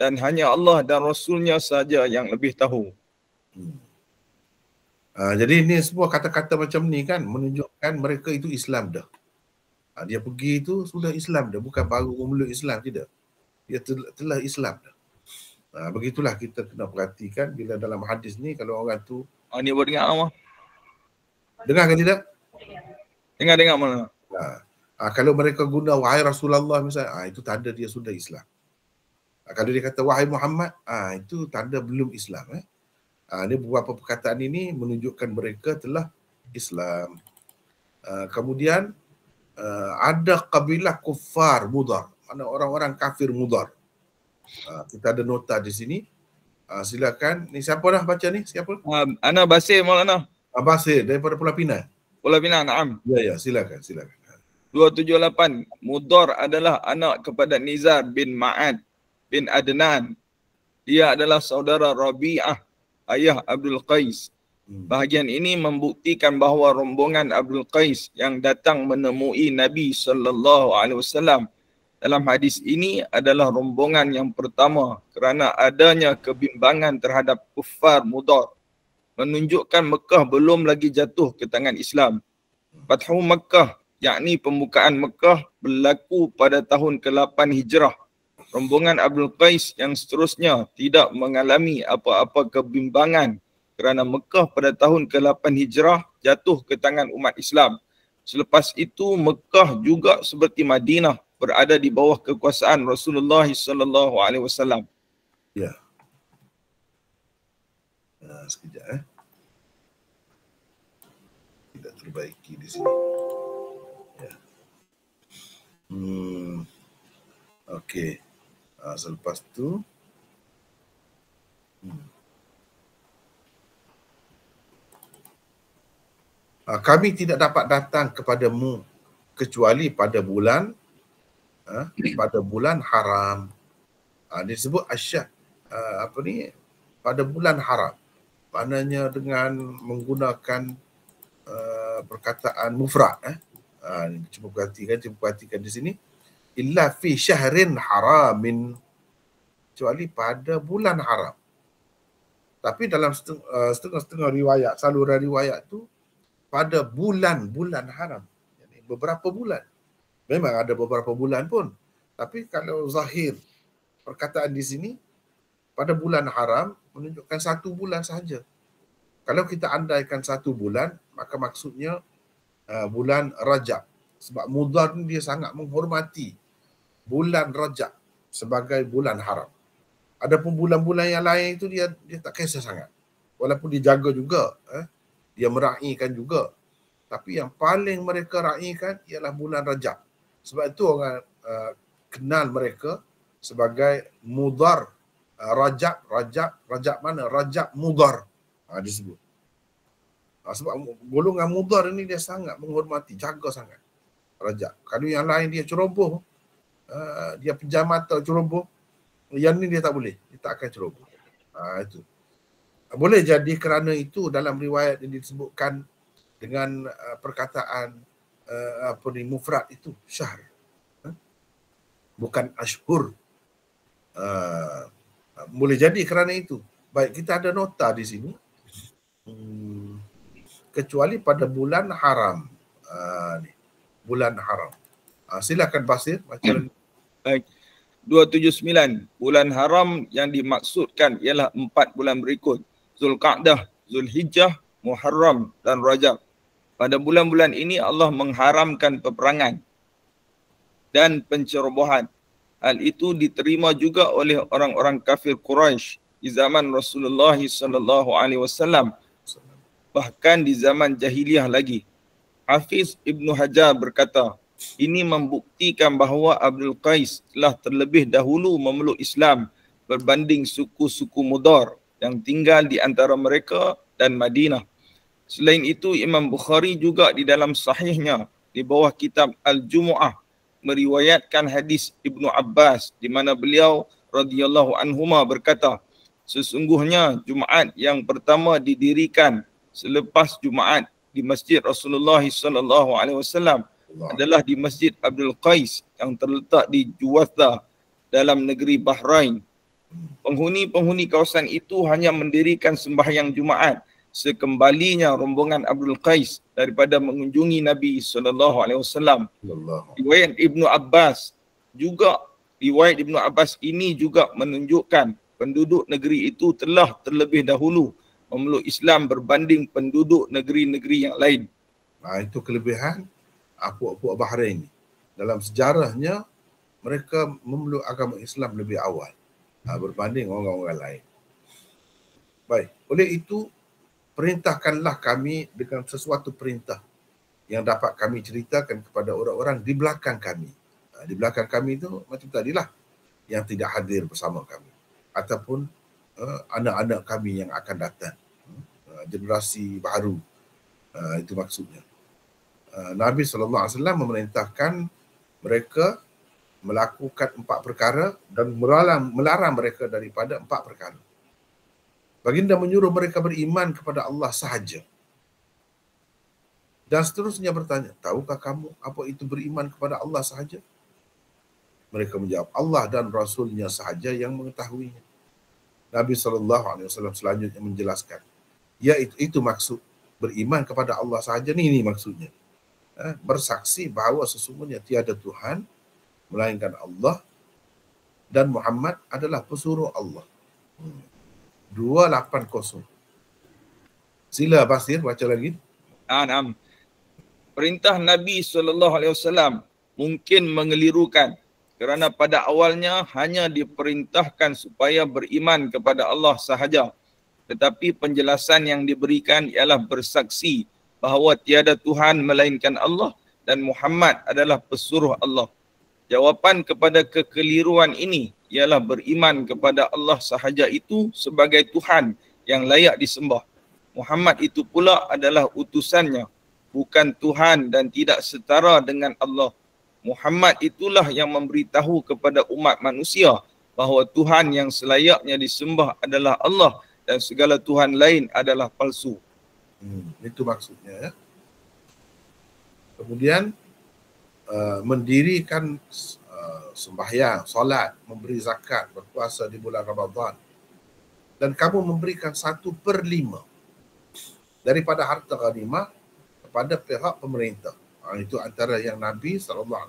Dan hanya Allah dan Rasulnya saja yang lebih tahu. Jadi ini semua kata-kata macam ni kan menunjukkan mereka itu Islam dah. Dia pergi itu sudah Islam dah, bukan baru memeluk Islam, tidak. Dia telah Islam dah. Begitulah kita kena perhatikan bila dalam hadis ni kalau orang tu Ni buat dengar apa? dengar ke tidak? Dengar mana? Kalau mereka guna wahai Rasulullah misalnya, itu tanda dia sudah Islam. Kalau dia kata wahai Muhammad, itu tanda belum Islam. Ini beberapa perkataan ini menunjukkan mereka telah Islam. Kemudian ada kabilah kufar Mudar, mana orang-orang kafir Mudar. Kita ada nota di sini. Silakan. Ni siapa dah baca ni? Siapa? Ana Basir Maulana. Basir daripada Pulau Pinang. Pulau Pinang, na'am. Ya, silakan. 278. Mudar adalah anak kepada Nizar bin Ma'ad bin Adnan. Dia adalah saudara Rabi'ah, ayah Abdul Qais. Bahagian ini membuktikan bahawa rombongan Abdul Qais yang datang menemui Nabi SAW dalam hadis ini adalah rombongan yang pertama kerana adanya kebimbangan terhadap kuffar Mudar. Menunjukkan Mekah belum lagi jatuh ke tangan Islam. Fathu Mekah, yakni pembukaan Mekah, berlaku pada tahun ke-8 Hijrah. Rombongan Abdul Qais yang seterusnya tidak mengalami apa-apa kebimbangan kerana Mekah pada tahun ke-8 Hijrah jatuh ke tangan umat Islam. Selepas itu Mekah juga seperti Madinah berada di bawah kekuasaan Rasulullah SAW. Ya. Sekejap tidak terbaiki di sini. Ya. Okey. Selepas tu kami tidak dapat datang kepadamu kecuali pada bulan haram. Disebut asyad pada bulan haram. Maknanya dengan menggunakan perkataan mufrad. Cuba perhatikan di sini. Illa fi syahrin haramin, kecuali pada bulan haram. Tapi dalam setengah riwayat, saluran riwayat tu pada bulan haram. Jadi beberapa bulan. Memang ada beberapa bulan pun. Tapi kalau zahir perkataan di sini pada bulan haram menunjukkan satu bulan sahaja. Kalau kita andaikan satu bulan, maka maksudnya bulan Rajab. Sebab Mudar ni dia sangat menghormati bulan Rajab sebagai bulan haram. Adapun bulan-bulan yang lain itu dia tak kisah sangat. Walaupun dijaga juga, dia meraihkan juga. Tapi yang paling mereka raihkan ialah bulan Rajab. Sebab itu orang kenal mereka sebagai Mudar. Rajab mana? Rajab Mudar disebut. Sebab golongan Mudar ini dia sangat menghormati, jaga sangat Rajab. Kalau yang lain dia ceroboh, dia pejam mata ceroboh, yang ni dia tak boleh, dia tak akan ceroboh. Itu. Boleh jadi kerana itu dalam riwayat yang disebutkan dengan perkataan mufrad itu syahr, bukan ashhur. Boleh jadi kerana itu. Baik, kita ada nota di sini. kecuali pada bulan haram. Ni, bulan haram. Silakan Basir baca lagi. Baik. 279. Bulan haram yang dimaksudkan ialah 4 bulan berikut. Zulqa'dah, Zulhijjah, Muharram dan Rajab. Pada bulan-bulan ini Allah mengharamkan peperangan dan pencerobohan. Hal itu diterima juga oleh orang-orang kafir Quraisy di zaman Rasulullah SAW. Bahkan di zaman jahiliyah lagi. Hafiz Ibn Hajar berkata, ini membuktikan bahawa Abdul Qais telah terlebih dahulu memeluk Islam berbanding suku-suku Mudar yang tinggal di antara mereka dan Madinah. Selain itu, Imam Bukhari juga di dalam sahihnya di bawah kitab Al-Jumu'ah meriwayatkan hadis Ibnu Abbas di mana beliau radhiyallahu anhuma berkata, sesungguhnya Jumaat yang pertama didirikan selepas Jumaat di Masjid Rasulullah SAW adalah di Masjid Abdul Qais yang terletak di Juwatha dalam negeri Bahrain. Penghuni-penghuni kawasan itu hanya mendirikan sembahyang Jumaat sekembalinya rombongan Abdul Qais daripada mengunjungi Nabi SAW. Riwayat Ibnu Abbas ini juga menunjukkan penduduk negeri itu telah terlebih dahulu memeluk Islam berbanding penduduk negeri-negeri yang lain. Itu kelebihan puak-puak Bahrain. Dalam sejarahnya mereka memeluk agama Islam lebih awal berbanding orang-orang lain. Baik, oleh itu perintahkanlah kami dengan sesuatu perintah yang dapat kami ceritakan kepada orang-orang di belakang kami. Di belakang kami itu macam tadilah, yang tidak hadir bersama kami. Ataupun anak-anak kami yang akan datang. Generasi baru. Itu maksudnya. Nabi SAW memerintahkan mereka melakukan 4 perkara dan melarang mereka daripada 4 perkara. Baginda menyuruh mereka beriman kepada Allah sahaja. Dan seterusnya bertanya, tahukah kamu apa itu beriman kepada Allah sahaja? Mereka menjawab, Allah dan Rasulnya sahaja yang mengetahuinya. Nabi SAW selanjutnya menjelaskan, ya itu maksud beriman kepada Allah sahaja, ini maksudnya. Bersaksi bahawa sesungguhnya tiada Tuhan melainkan Allah dan Muhammad adalah pesuruh Allah. 280. Sila Basir baca lagi. Naam. Perintah Nabi SAW mungkin mengelirukan kerana pada awalnya hanya diperintahkan supaya beriman kepada Allah sahaja. Tetapi penjelasan yang diberikan ialah bersaksi bahawa tiada Tuhan melainkan Allah dan Muhammad adalah pesuruh Allah. Jawapan kepada kekeliruan ini ialah beriman kepada Allah sahaja itu sebagai Tuhan yang layak disembah. Muhammad itu pula adalah utusannya, bukan Tuhan dan tidak setara dengan Allah. Muhammad itulah yang memberitahu kepada umat manusia bahawa Tuhan yang selayaknya disembah adalah Allah dan segala Tuhan lain adalah palsu. Itu maksudnya. Kemudian mendirikan sembahyang, solat, memberi zakat, berpuasa di bulan Ramadan. Dan kamu memberikan 1/5 daripada harta ghanimah kepada pihak pemerintah. Itu antara yang Nabi SAW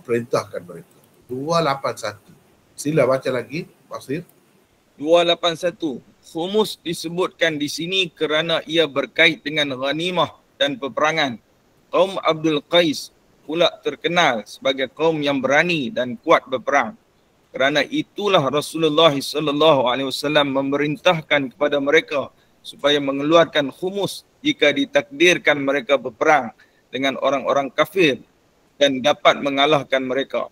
perintahkan mereka. 281. Sila baca lagi, Basir. 281. Khumus disebutkan di sini kerana ia berkait dengan ghanimah dan peperangan. Kaum Abdul Qais pula terkenal sebagai kaum yang berani dan kuat berperang. Kerana itulah Rasulullah SAW memerintahkan kepada mereka supaya mengeluarkan khumus jika ditakdirkan mereka berperang dengan orang-orang kafir dan dapat mengalahkan mereka.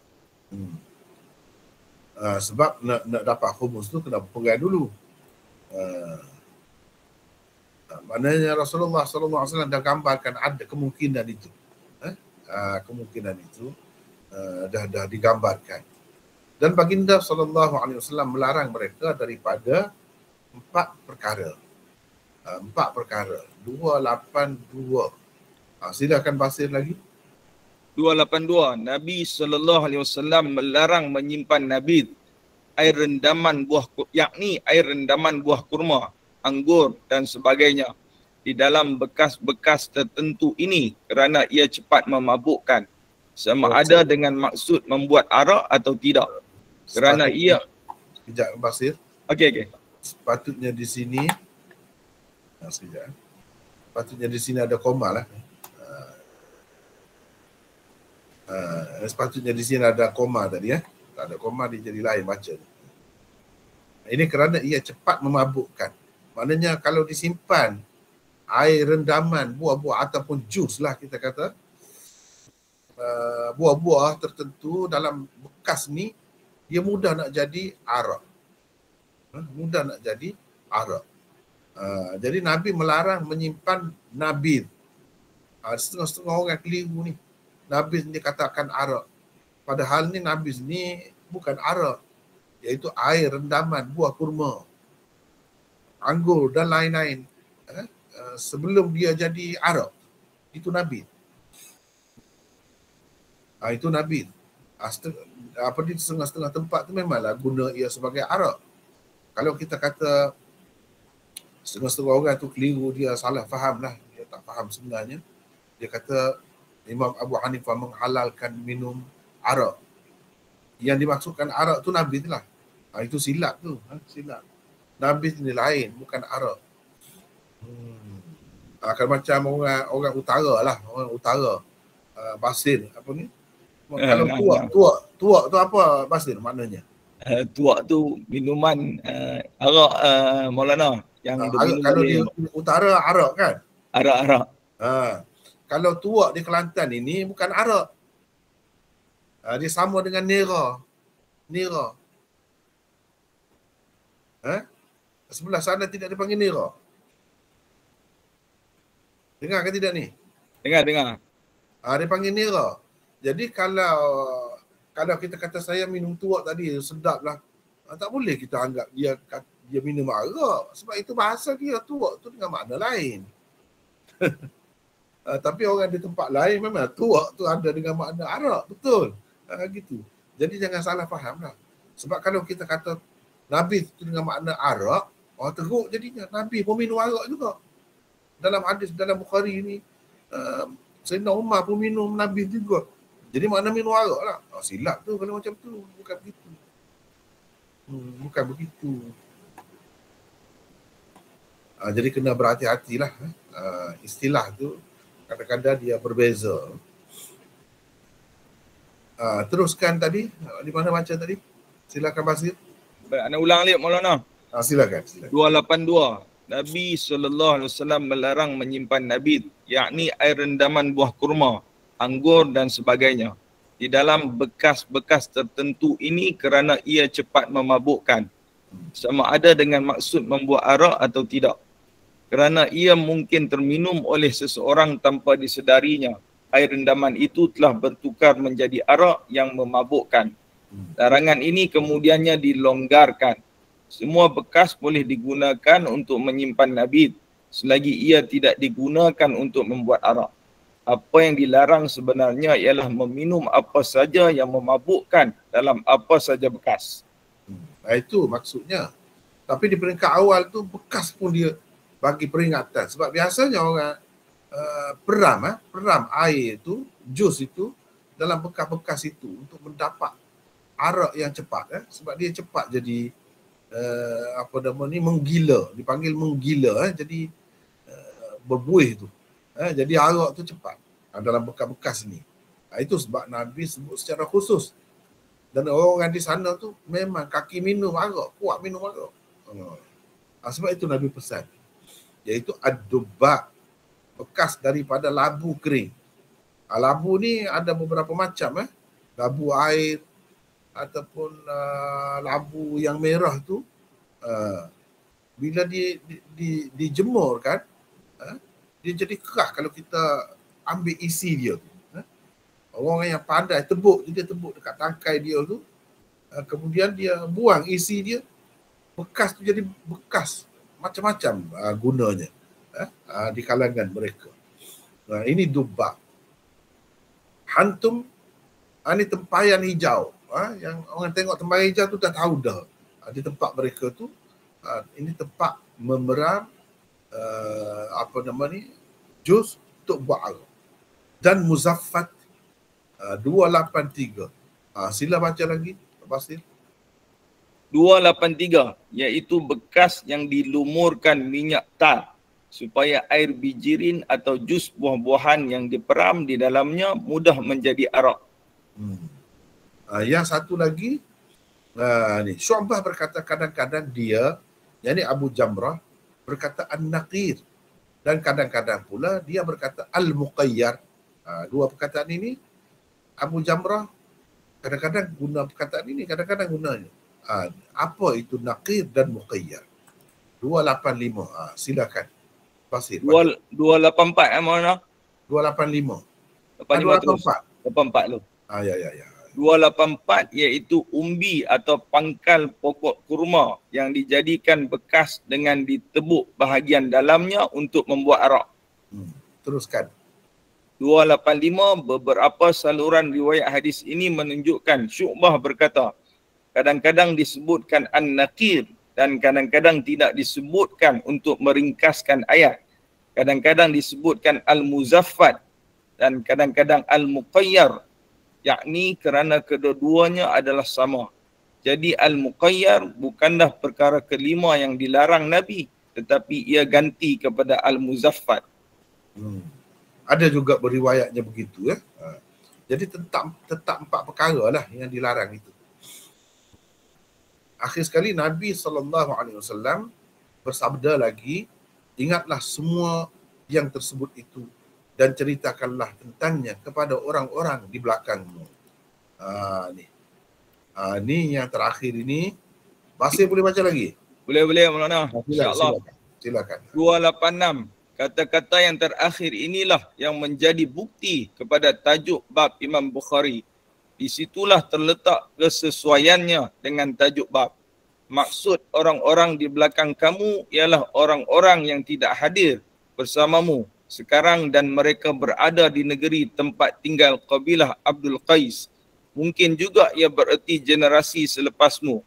Sebab nak dapat khumus tu kena berperang dulu. Maknanya Rasulullah SAW dah gambarkan ada kemungkinan itu. Kemungkinan itu dah digambarkan. Dan baginda SAW melarang mereka daripada 4 perkara. 4 perkara. 282. Silakan Basir lagi. 282. Nabi SAW melarang menyimpan nabid, air rendaman buah, yakni air rendaman buah kurma, anggur dan sebagainya. di dalam bekas-bekas tertentu ini kerana ia cepat memabukkan, sama ada dengan maksud membuat arak atau tidak. Kerana ia Sekejap Basir. okey. Sepatutnya di sini sekejap. Sepatutnya di sini ada koma lah. Sepatutnya di sini ada koma tadi ya. Tak ada koma dia jadi lain baca. Ini kerana ia cepat memabukkan. Maknanya kalau disimpan air rendaman buah-buah ataupun jus lah kita kata, buah-buah tertentu dalam bekas ni dia mudah nak jadi arak. Mudah nak jadi arak. Jadi Nabi melarang menyimpan nabid. Setengah-setengah orang keliru ni. Nabid ni katakan arak. Padahal ni nabid ni bukan arak, iaitu air rendaman buah kurma, anggur dan lain-lain. Sebelum dia jadi arak, itu nabid. Itu nabid. Di setengah-setengah tempat tu memanglah guna ia sebagai arak. Kalau kita kata setengah-setengah orang tu keliru, dia salah faham lah. Dia tak faham sebenarnya. Dia kata Imam Abu Hanifah menghalalkan minum arak. Yang dimaksudkan arak tu nabid lah. Itu silap tu. Silap. Nabid ni lain, bukan arak. Akan macam orang utara lah. Orang utara. Basir. Apa ni? Kalau tuak tu apa Basir maknanya? Tuak tu minuman arak Maulana. Yang Kalau di utara arak kan? Arak. Kalau tuak di Kelantan ini bukan arak. Dia sama dengan nira. Sebelah sana tidak dipanggil nira. Dengar ke tidak ni? Dengar. Dia panggil nira. Jadi kalau kita kata saya minum tuak tadi sedap lah, tak boleh kita anggap dia minum arak. Sebab itu bahasa dia tuak tu dengan makna lain. Tapi orang di tempat lain memang tuak tu ada dengan makna arak. Betul. Gitu. Jadi jangan salah faham lah. Sebab kalau kita kata Nabi tu dengan makna arak, teruk jadinya. Nabi pun minum arak juga. Dalam hadis dalam Bukhari ni, Sayyidina Umar pun minum Nabi juga. Jadi makna minum arak lah. Silap tu kalau macam tu. Bukan begitu. Bukan begitu. Jadi kena berhati-hatilah. Istilah tu kadang-kadang dia berbeza. Teruskan tadi. Di mana baca tadi? Silakan Basir. Ana ulang balik Maulana. Silakan. 282. Nabi SAW melarang menyimpan nabid, yakni air rendaman buah kurma, anggur dan sebagainya, di dalam bekas-bekas tertentu ini kerana ia cepat memabukkan, sama ada dengan maksud membuat arak atau tidak. Kerana ia mungkin terminum oleh seseorang tanpa disedarinya, air rendaman itu telah bertukar menjadi arak yang memabukkan. Larangan ini kemudiannya dilonggarkan. Semua bekas boleh digunakan untuk menyimpan nabid selagi ia tidak digunakan untuk membuat arak. Apa yang dilarang sebenarnya ialah meminum apa saja yang memabukkan dalam apa saja bekas. Itu maksudnya. Tapi di peringkat awal tu bekas pun dia bagi peringatan. Sebab biasanya orang peram air tu, jus itu dalam bekas-bekas itu untuk mendapat arak yang cepat. Sebab dia cepat jadi menggila, dipanggil menggila, jadi berbuih tu. Jadi arak tu cepat dalam bekas-bekas ni. Itu sebab Nabi sebut secara khusus. Dan orang di sana tu memang kaki minum arak, kuat minum arak. Sebab itu Nabi pesan, iaitu ad-dubba, bekas daripada labu kering. Labu ni ada beberapa macam. Labu air ataupun labu yang merah tu, bila dijemur kan, dia jadi keras kalau kita ambil isi dia tu. Orang yang pandai tebuk, dia tebuk dekat tangkai dia tu, kemudian dia buang isi dia, bekas tu jadi bekas macam-macam gunanya di kalangan mereka. Ini dubba. Hantum, ini tempayan hijau. Yang orang tengok tempayan hijau tu dah tahu dah. Di tempat mereka tu, ini tempat memeram apa nama ni, juz untuk bu'al. Dan Muzaffat 283. Sila baca lagi, Basir. 283 iaitu bekas yang dilumurkan minyak tar supaya air bijirin atau jus buah-buahan yang diperam di dalamnya mudah menjadi arak. Yang satu lagi, ni Syu'bah berkata kadang-kadang dia, yakni Abu Jamrah, berkata An-Naqir, dan kadang-kadang pula dia berkata Al-Muqayyar. Dua perkataan ini Abu Jamrah kadang-kadang guna perkataan ini, kadang-kadang gunanya. Apa itu Naqir dan Muqayyar? 285. Silakan Basir. 284 mana? 285. 284 tu. Ya. 284 iaitu umbi atau pangkal pokok kurma yang dijadikan bekas dengan ditebuk bahagian dalamnya untuk membuat arak. Teruskan. 285 beberapa saluran riwayat hadis ini menunjukkan Syu'bah berkata, kadang-kadang disebutkan An-Naqir dan kadang-kadang tidak disebutkan untuk meringkaskan ayat. Kadang-kadang disebutkan Al-Muzaffat dan kadang-kadang Al-Muqayyar, yakni kerana kedua-duanya adalah sama. Jadi Al-Muqayyar bukanlah perkara kelima yang dilarang Nabi, tetapi ia ganti kepada Al-Muzaffat. Ada juga beriwayatnya begitu ya. Jadi tetap 4 perkara lah yang dilarang itu. Akhir sekali Nabi SAW bersabda lagi, ingatlah semua yang tersebut itu dan ceritakanlah tentangnya kepada orang-orang di belakangmu. Ni yang terakhir ini. Basir boleh baca lagi? Boleh Maulana. InsyaAllah. Silakan. 286. Kata-kata yang terakhir inilah yang menjadi bukti kepada tajuk bab Imam Bukhari. Di situlah terletak kesesuaiannya dengan tajuk bab. Maksud orang-orang di belakang kamu ialah orang-orang yang tidak hadir bersamamu sekarang dan mereka berada di negeri tempat tinggal kabilah Abdul Qais. Mungkin juga ia bererti generasi selepasmu.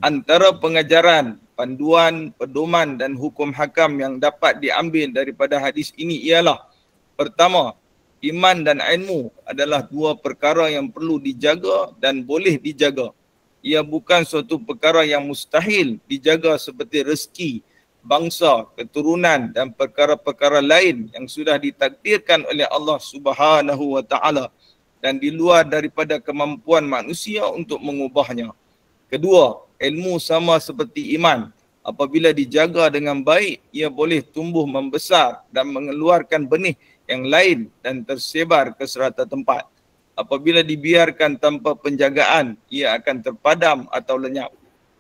Antara pengajaran, panduan, pedoman dan hukum hakam yang dapat diambil daripada hadis ini ialah: pertama, iman dan ilmu adalah dua perkara yang perlu dijaga dan boleh dijaga. Ia bukan suatu perkara yang mustahil dijaga seperti rezeki, bangsa, keturunan dan perkara-perkara lain yang sudah ditakdirkan oleh Allah Subhanahu wa taala dan di luar daripada kemampuan manusia untuk mengubahnya. Kedua, ilmu sama seperti iman. Apabila dijaga dengan baik, ia boleh tumbuh membesar dan mengeluarkan benih yang lain dan tersebar ke serata tempat. Apabila dibiarkan tanpa penjagaan, ia akan terpadam atau lenyap.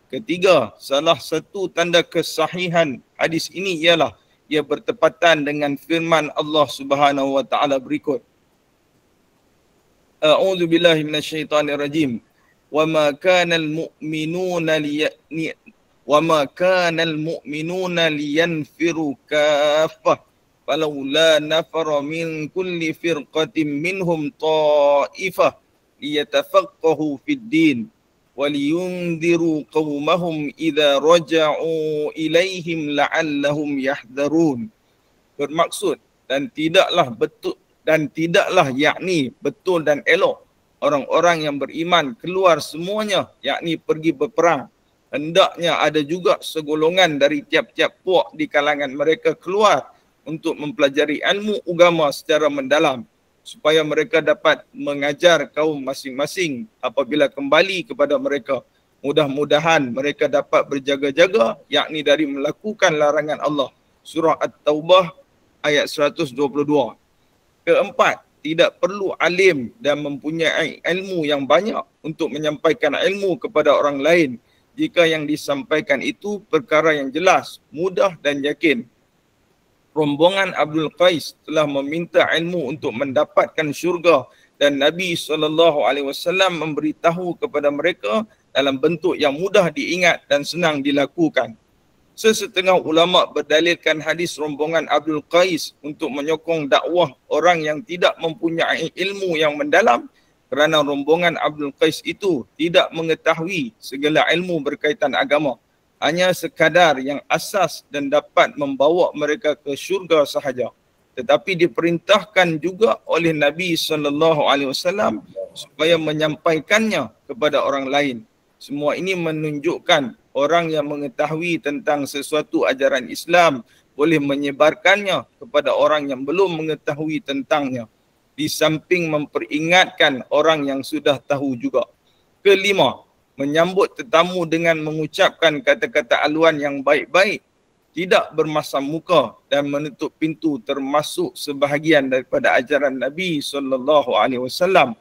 Ketiga, salah satu tanda kesahihan hadis ini ialah ia bertepatan dengan firman Allah Subhanahu wa taala berikut. A'udzu billahi minasyaitonir rajim. وَمَا كَانَ الْمُؤْمِنُونَ لِيَنْفِرُوا كَافَّةً فَلَوْلَا نَفَرَ مِنْ كُلِّ فِرْقَةٍ مِنْهُمْ طَائِفَةٌ لِيَتَفَقَّهُوا فِي الدِّينِ وَلِيُنْذِرُوا قَوْمَهُمْ إِذَا رَجَعُوا إِلَيْهِمْ لَعَلَّهُمْ يَحْذَرُونَ. Bermaksud dan tidaklah yakni betul dan elok orang-orang yang beriman keluar semuanya, yakni pergi berperang. Hendaknya ada juga segolongan dari tiap-tiap puak di kalangan mereka keluar untuk mempelajari ilmu agama secara mendalam, supaya mereka dapat mengajar kaum masing-masing apabila kembali kepada mereka. Mudah-mudahan mereka dapat berjaga-jaga, yakni dari melakukan larangan Allah. Surah At-Taubah ayat 122. Keempat, tidak perlu alim dan mempunyai ilmu yang banyak untuk menyampaikan ilmu kepada orang lain jika yang disampaikan itu perkara yang jelas, mudah dan yakin. Rombongan Abdul Qais telah meminta ilmu untuk mendapatkan syurga dan Nabi SAW memberitahu kepada mereka dalam bentuk yang mudah diingat dan senang dilakukan. Sesetengah ulama berdalilkan hadis rombongan Abdul Qais untuk menyokong dakwah orang yang tidak mempunyai ilmu yang mendalam kerana rombongan Abdul Qais itu tidak mengetahui segala ilmu berkaitan agama. hanya sekadar yang asas dan dapat membawa mereka ke syurga sahaja, tetapi diperintahkan juga oleh Nabi SAW supaya menyampaikannya kepada orang lain. Semua ini menunjukkan orang yang mengetahui tentang sesuatu ajaran Islam boleh menyebarkannya kepada orang yang belum mengetahui tentangnya, di samping memperingatkan orang yang sudah tahu juga. Kelima, menyambut tetamu dengan mengucapkan kata-kata aluan yang baik-baik, tidak bermasam muka dan menutup pintu termasuk sebahagian daripada ajaran Nabi SAW.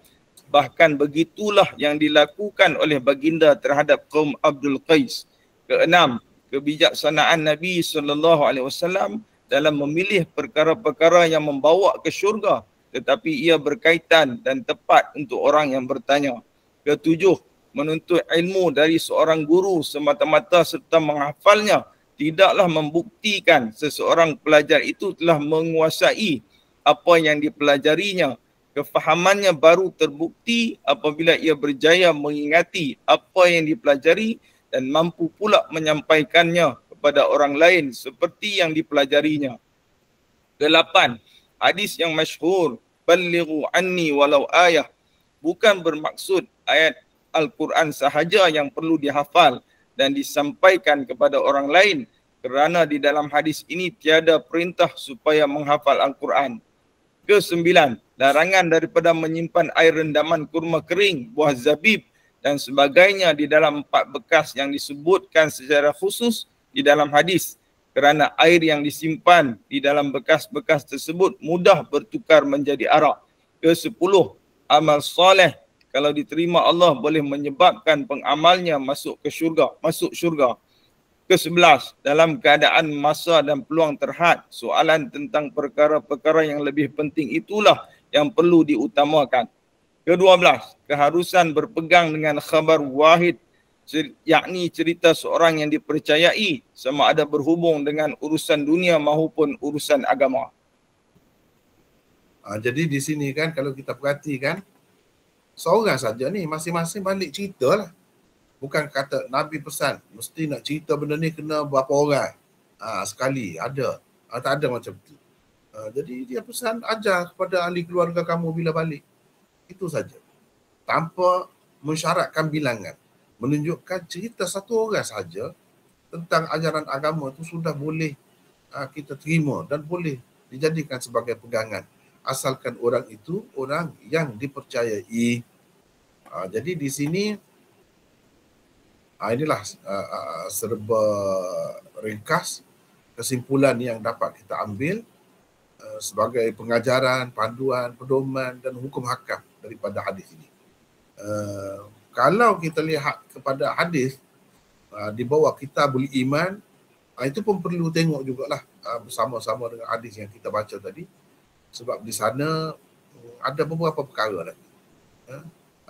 Bahkan begitulah yang dilakukan oleh baginda terhadap kaum Abdul Qais. Keenam, kebijaksanaan Nabi SAW dalam memilih perkara-perkara yang membawa ke syurga, tetapi ia berkaitan dan tepat untuk orang yang bertanya. Ketujuh, menuntut ilmu dari seorang guru semata-mata serta menghafalnya tidaklah membuktikan seseorang pelajar itu telah menguasai apa yang dipelajarinya. Kefahamannya baru terbukti apabila ia berjaya mengingati apa yang dipelajari dan mampu pula menyampaikannya kepada orang lain seperti yang dipelajarinya. Kelapan, hadis yang masyhur, "Ballighu anni walau ayah," bukan bermaksud ayat Al-Quran sahaja yang perlu dihafal dan disampaikan kepada orang lain, kerana di dalam hadis ini tiada perintah supaya menghafal Al-Quran. Kesembilan, larangan daripada menyimpan air rendaman kurma kering, buah zabib dan sebagainya di dalam 4 bekas yang disebutkan secara khusus di dalam hadis, kerana air yang disimpan di dalam bekas-bekas tersebut mudah bertukar menjadi arak. Ke-10, amal soleh kalau diterima Allah boleh menyebabkan pengamalnya masuk syurga. Ke-11, dalam keadaan masa dan peluang terhad, soalan tentang perkara-perkara yang lebih penting itulah yang perlu diutamakan. Ke-12, keharusan berpegang dengan khabar wahid, yakni cerita seorang yang dipercayai, sama ada berhubung dengan urusan dunia maupun urusan agama. Jadi di sini kan kalau kita perhatikan, seorang saja ni masing-masing balik cerita lah. Bukan kata Nabi pesan, mesti nak cerita benda ni kena berapa orang. Sekali, ada. Tak ada macam tu. Jadi dia pesan, ajar kepada ahli keluarga kamu bila balik. Itu saja. Tanpa mensyaratkan bilangan. Menunjukkan cerita satu orang saja tentang ajaran agama tu sudah boleh kita terima dan boleh dijadikan sebagai pegangan. Asalkan orang itu orang yang dipercayai. Jadi di sini inilah serba ringkas kesimpulan yang dapat kita ambil sebagai pengajaran, panduan, pedoman dan hukum hakam daripada hadis ini. Kalau kita lihat kepada hadis di bawah Kitabul Iman, itu pun perlu tengok jugalah bersama-sama dengan hadis yang kita baca tadi, sebab di sana ada beberapa perkara lagi.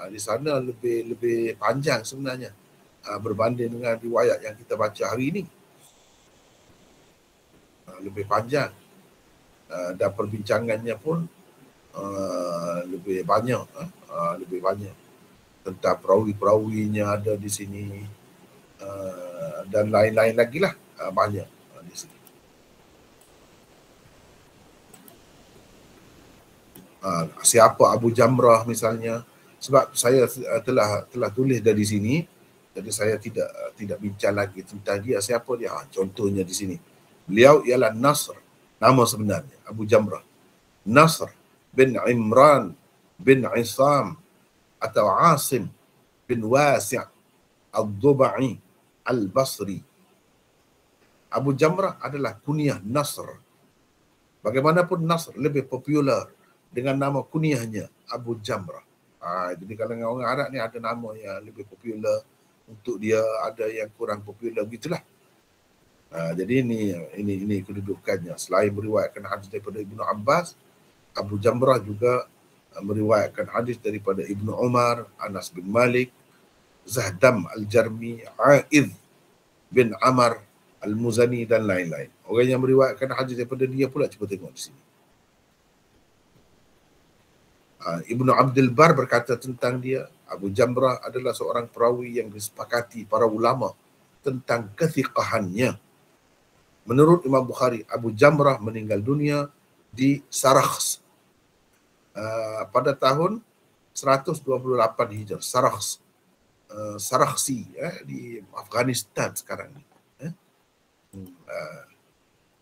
Di sana lebih panjang sebenarnya berbanding dengan riwayat yang kita baca hari ini. Lebih panjang dan perbincangannya pun lebih banyak. Lebih banyak tentang perawi-perawinya ada di sini dan lain-lain lagi lah, banyak di sini. Siapa Abu Jamrah misalnya, sebab saya telah tulis dari sini, jadi saya tidak bincang lagi tentang dia, siapa dia. Contohnya di sini, beliau ialah Nasr, nama sebenarnya Abu Jamrah, Nasr bin Imran bin Isam atau Asim bin Wasi' al-Dubai al-Basri. Abu Jamrah adalah kunyah Nasr. Bagaimanapun Nasr lebih popular dengan nama kunyahnya Abu Jamrah. Jadi kalau orang Arab ni ada nama yang lebih popular untuk dia, ada yang kurang popular, begitulah. Jadi ini kedudukannya. Selain meriwayatkan hadis daripada Ibnu Abbas, Abu Jamrah juga meriwayatkan hadis daripada Ibnu Umar, Anas bin Malik, Zahdam al-Jarmi, A'idh bin Amr al-Muzani dan lain-lain. Orang yang meriwayatkan hadis daripada dia pula, cuba tengok di sini. Ibnu Abdul Bar berkata tentang dia, Abu Jamrah adalah seorang perawi yang disepakati para ulama tentang kethiqahannya. Menurut Imam Bukhari, Abu Jamrah meninggal dunia di Sarakhs pada tahun 128 Hijrah. Sarakhsi di Afghanistan sekarang ni.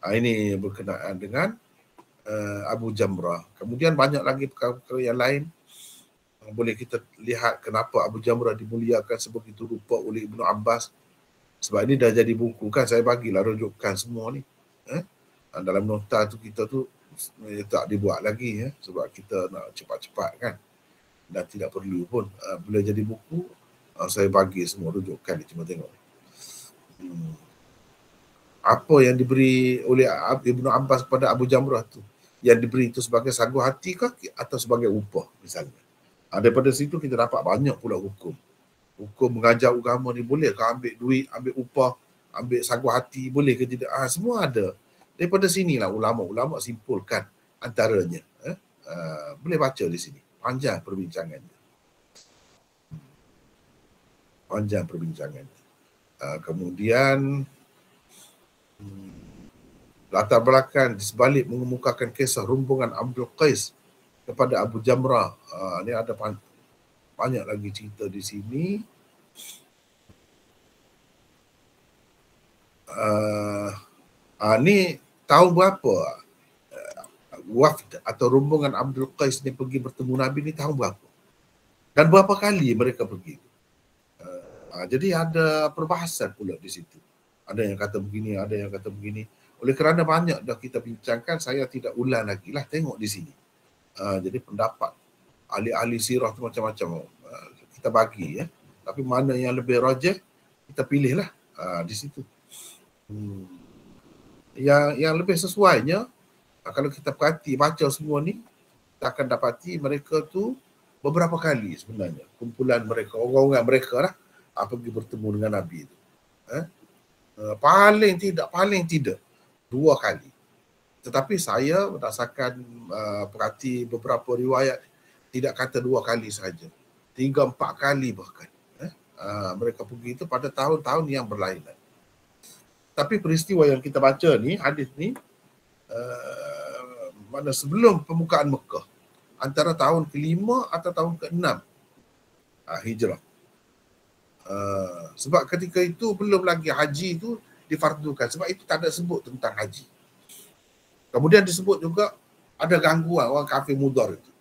Ini berkenaan dengan Abu Jamrah. Kemudian banyak lagi perkara-perkara yang lain. Boleh kita lihat kenapa Abu Jamrah dimuliakan sebegitu rupa oleh Ibnu Abbas. Sebab ini dah jadi buku kan, saya bagilah rujukan semua ni. Dalam nota tu kita tu tak dibuat lagi sebab kita nak cepat-cepat kan. Dan tidak perlu pun. Bila jadi buku, saya bagi semua rujukan ni, cuma tengok. Apa yang diberi oleh Ibnu Abbas kepada Abu Jamrah tu? Yang diberi itu sebagai sagu hati ke atau sebagai upah misalnya? Daripada situ kita dapat banyak pula hukum. Hukum mengajar agama ni boleh ke ambil duit, ambil upah, ambil sagu hati, boleh ke tidak? Semua ada. Daripada sinilah ulama-ulama simpulkan antaranya. Boleh baca di sini. Panjang perbincangannya. Kemudian latar belakang di sebalik mengemukakan kisah rombongan Abdul Qais kepada Abu Jamrah. Ni ada banyak lagi cerita di sini. Ni tahun berapa wafd atau rombongan Abdul Qais ni pergi bertemu Nabi ni, tahun berapa? Dan berapa kali mereka pergi? Jadi ada perbahasan pula di situ. Ada yang kata begini, ada yang kata begini. Oleh kerana banyak dah kita bincangkan, saya tidak ulang lagi lah, tengok di sini. Jadi pendapat ahli-ahli sirah tu macam-macam kita bagi tapi mana yang lebih rajih kita pilihlah di situ. Yang lebih sesuainya, kalau kita perhati baca semua ni, kita akan dapati mereka tu beberapa kali sebenarnya kumpulan mereka, orang-orang mereka lah pergi bertemu dengan Nabi tu. Paling tidak 2 kali. Tetapi saya berdasarkan perhati beberapa riwayat, tidak kata 2 kali saja, 3-4 kali bahkan. Mereka pergi itu pada tahun-tahun yang berlainan. Tapi peristiwa yang kita baca ni, hadis ni, mana sebelum pembukaan Mekah, antara tahun ke-5 atau tahun ke-6 Hijrah. Sebab ketika itu belum lagi haji itu difardukan. Sebab itu tak ada sebut tentang haji. Kemudian disebut juga ada gangguan orang kafir mudar itu.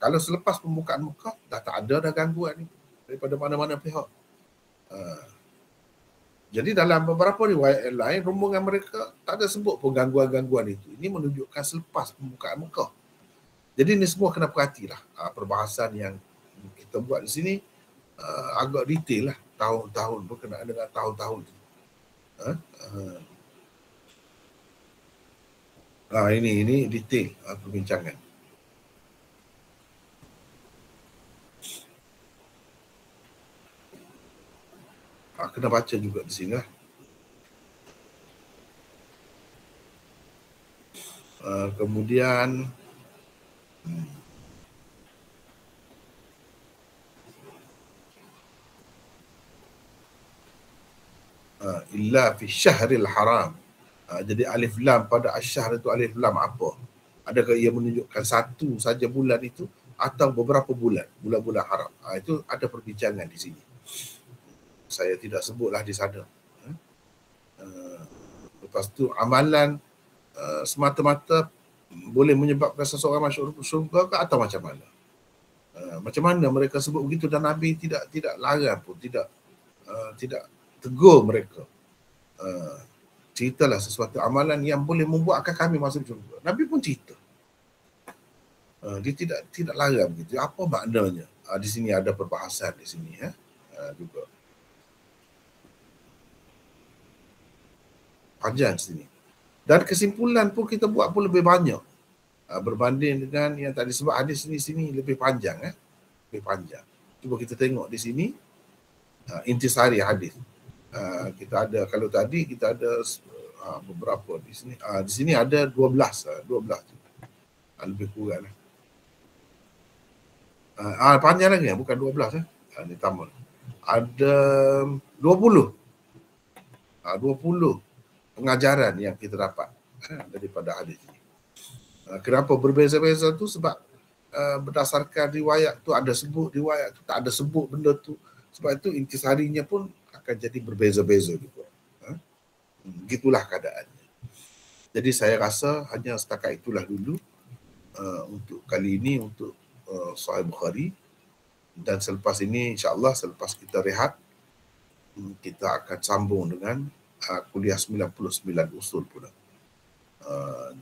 Kalau selepas pembukaan Mekah, dah tak ada dah gangguan itu daripada mana-mana pihak. Jadi dalam beberapa riwayat yang lain, rombongan mereka tak ada sebut pun gangguan-gangguan itu. Ini menunjukkan selepas pembukaan Mekah. Jadi ini semua kena perhatilah. Perbahasan yang kita buat di sini agak detail lah. Tahun-tahun berkenaan dengan tahun-tahun itu. Ini detail perbincangan. Kena baca juga di sini lah. Kemudian illa fi syahril haram. Jadi alif lam pada asyahr itu alif lam apa? Adakah ia menunjukkan satu saja bulan itu atau beberapa bulan, bulan-bulan haram? Itu ada perbincangan di sini. Saya tidak sebutlah di sana. Lepas tu amalan semata-mata boleh menyebabkan seseorang masuk syurga ke atau macam mana? Macam mana mereka sebut begitu dan Nabi tidak larang pun, tidak tegur mereka. Ceritalah sesuatu amalan yang boleh membuatkan kami masuk syurga. Nabi pun cerita. Dia tidak larang begitu. Apa maknanya? Di sini ada perbahasan di sini juga. Panjang sini. Dan kesimpulan pun kita buat pun lebih banyak berbanding dengan yang tadi, sebab hadis sini lebih panjang. Lebih panjang. Cuba kita tengok di sini intisari hadis. Kita ada, kalau tadi kita ada beberapa di sini. Di sini ada 12 lebih kurang. Panjang lagi bukan 12 ini tambah. Ada 20 20 pengajaran yang kita dapat daripada hadis ini. Kenapa berbeza-beza tu? Sebab berdasarkan riwayat tu ada sebut, riwayat tu tak ada sebut benda tu. Sebab itu intisarinya pun akan jadi berbeza-beza juga. Begitulah keadaannya. Jadi saya rasa hanya setakat itulah dulu untuk kali ini, untuk Sahih Bukhari. Dan selepas ini, insyaAllah selepas kita rehat, kita akan sambung dengan kuliah 99 usul pula.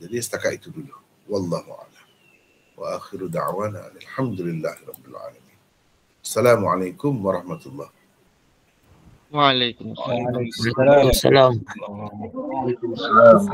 Jadi setakat itu dulu. Wallahu a'lam. Wa akhiru da'wana alhamdulillahi rabbil alamin. Assalamualaikum warahmatullahi. Waalaikumsalam. Waalaikumsalam. Waalaikumsalam.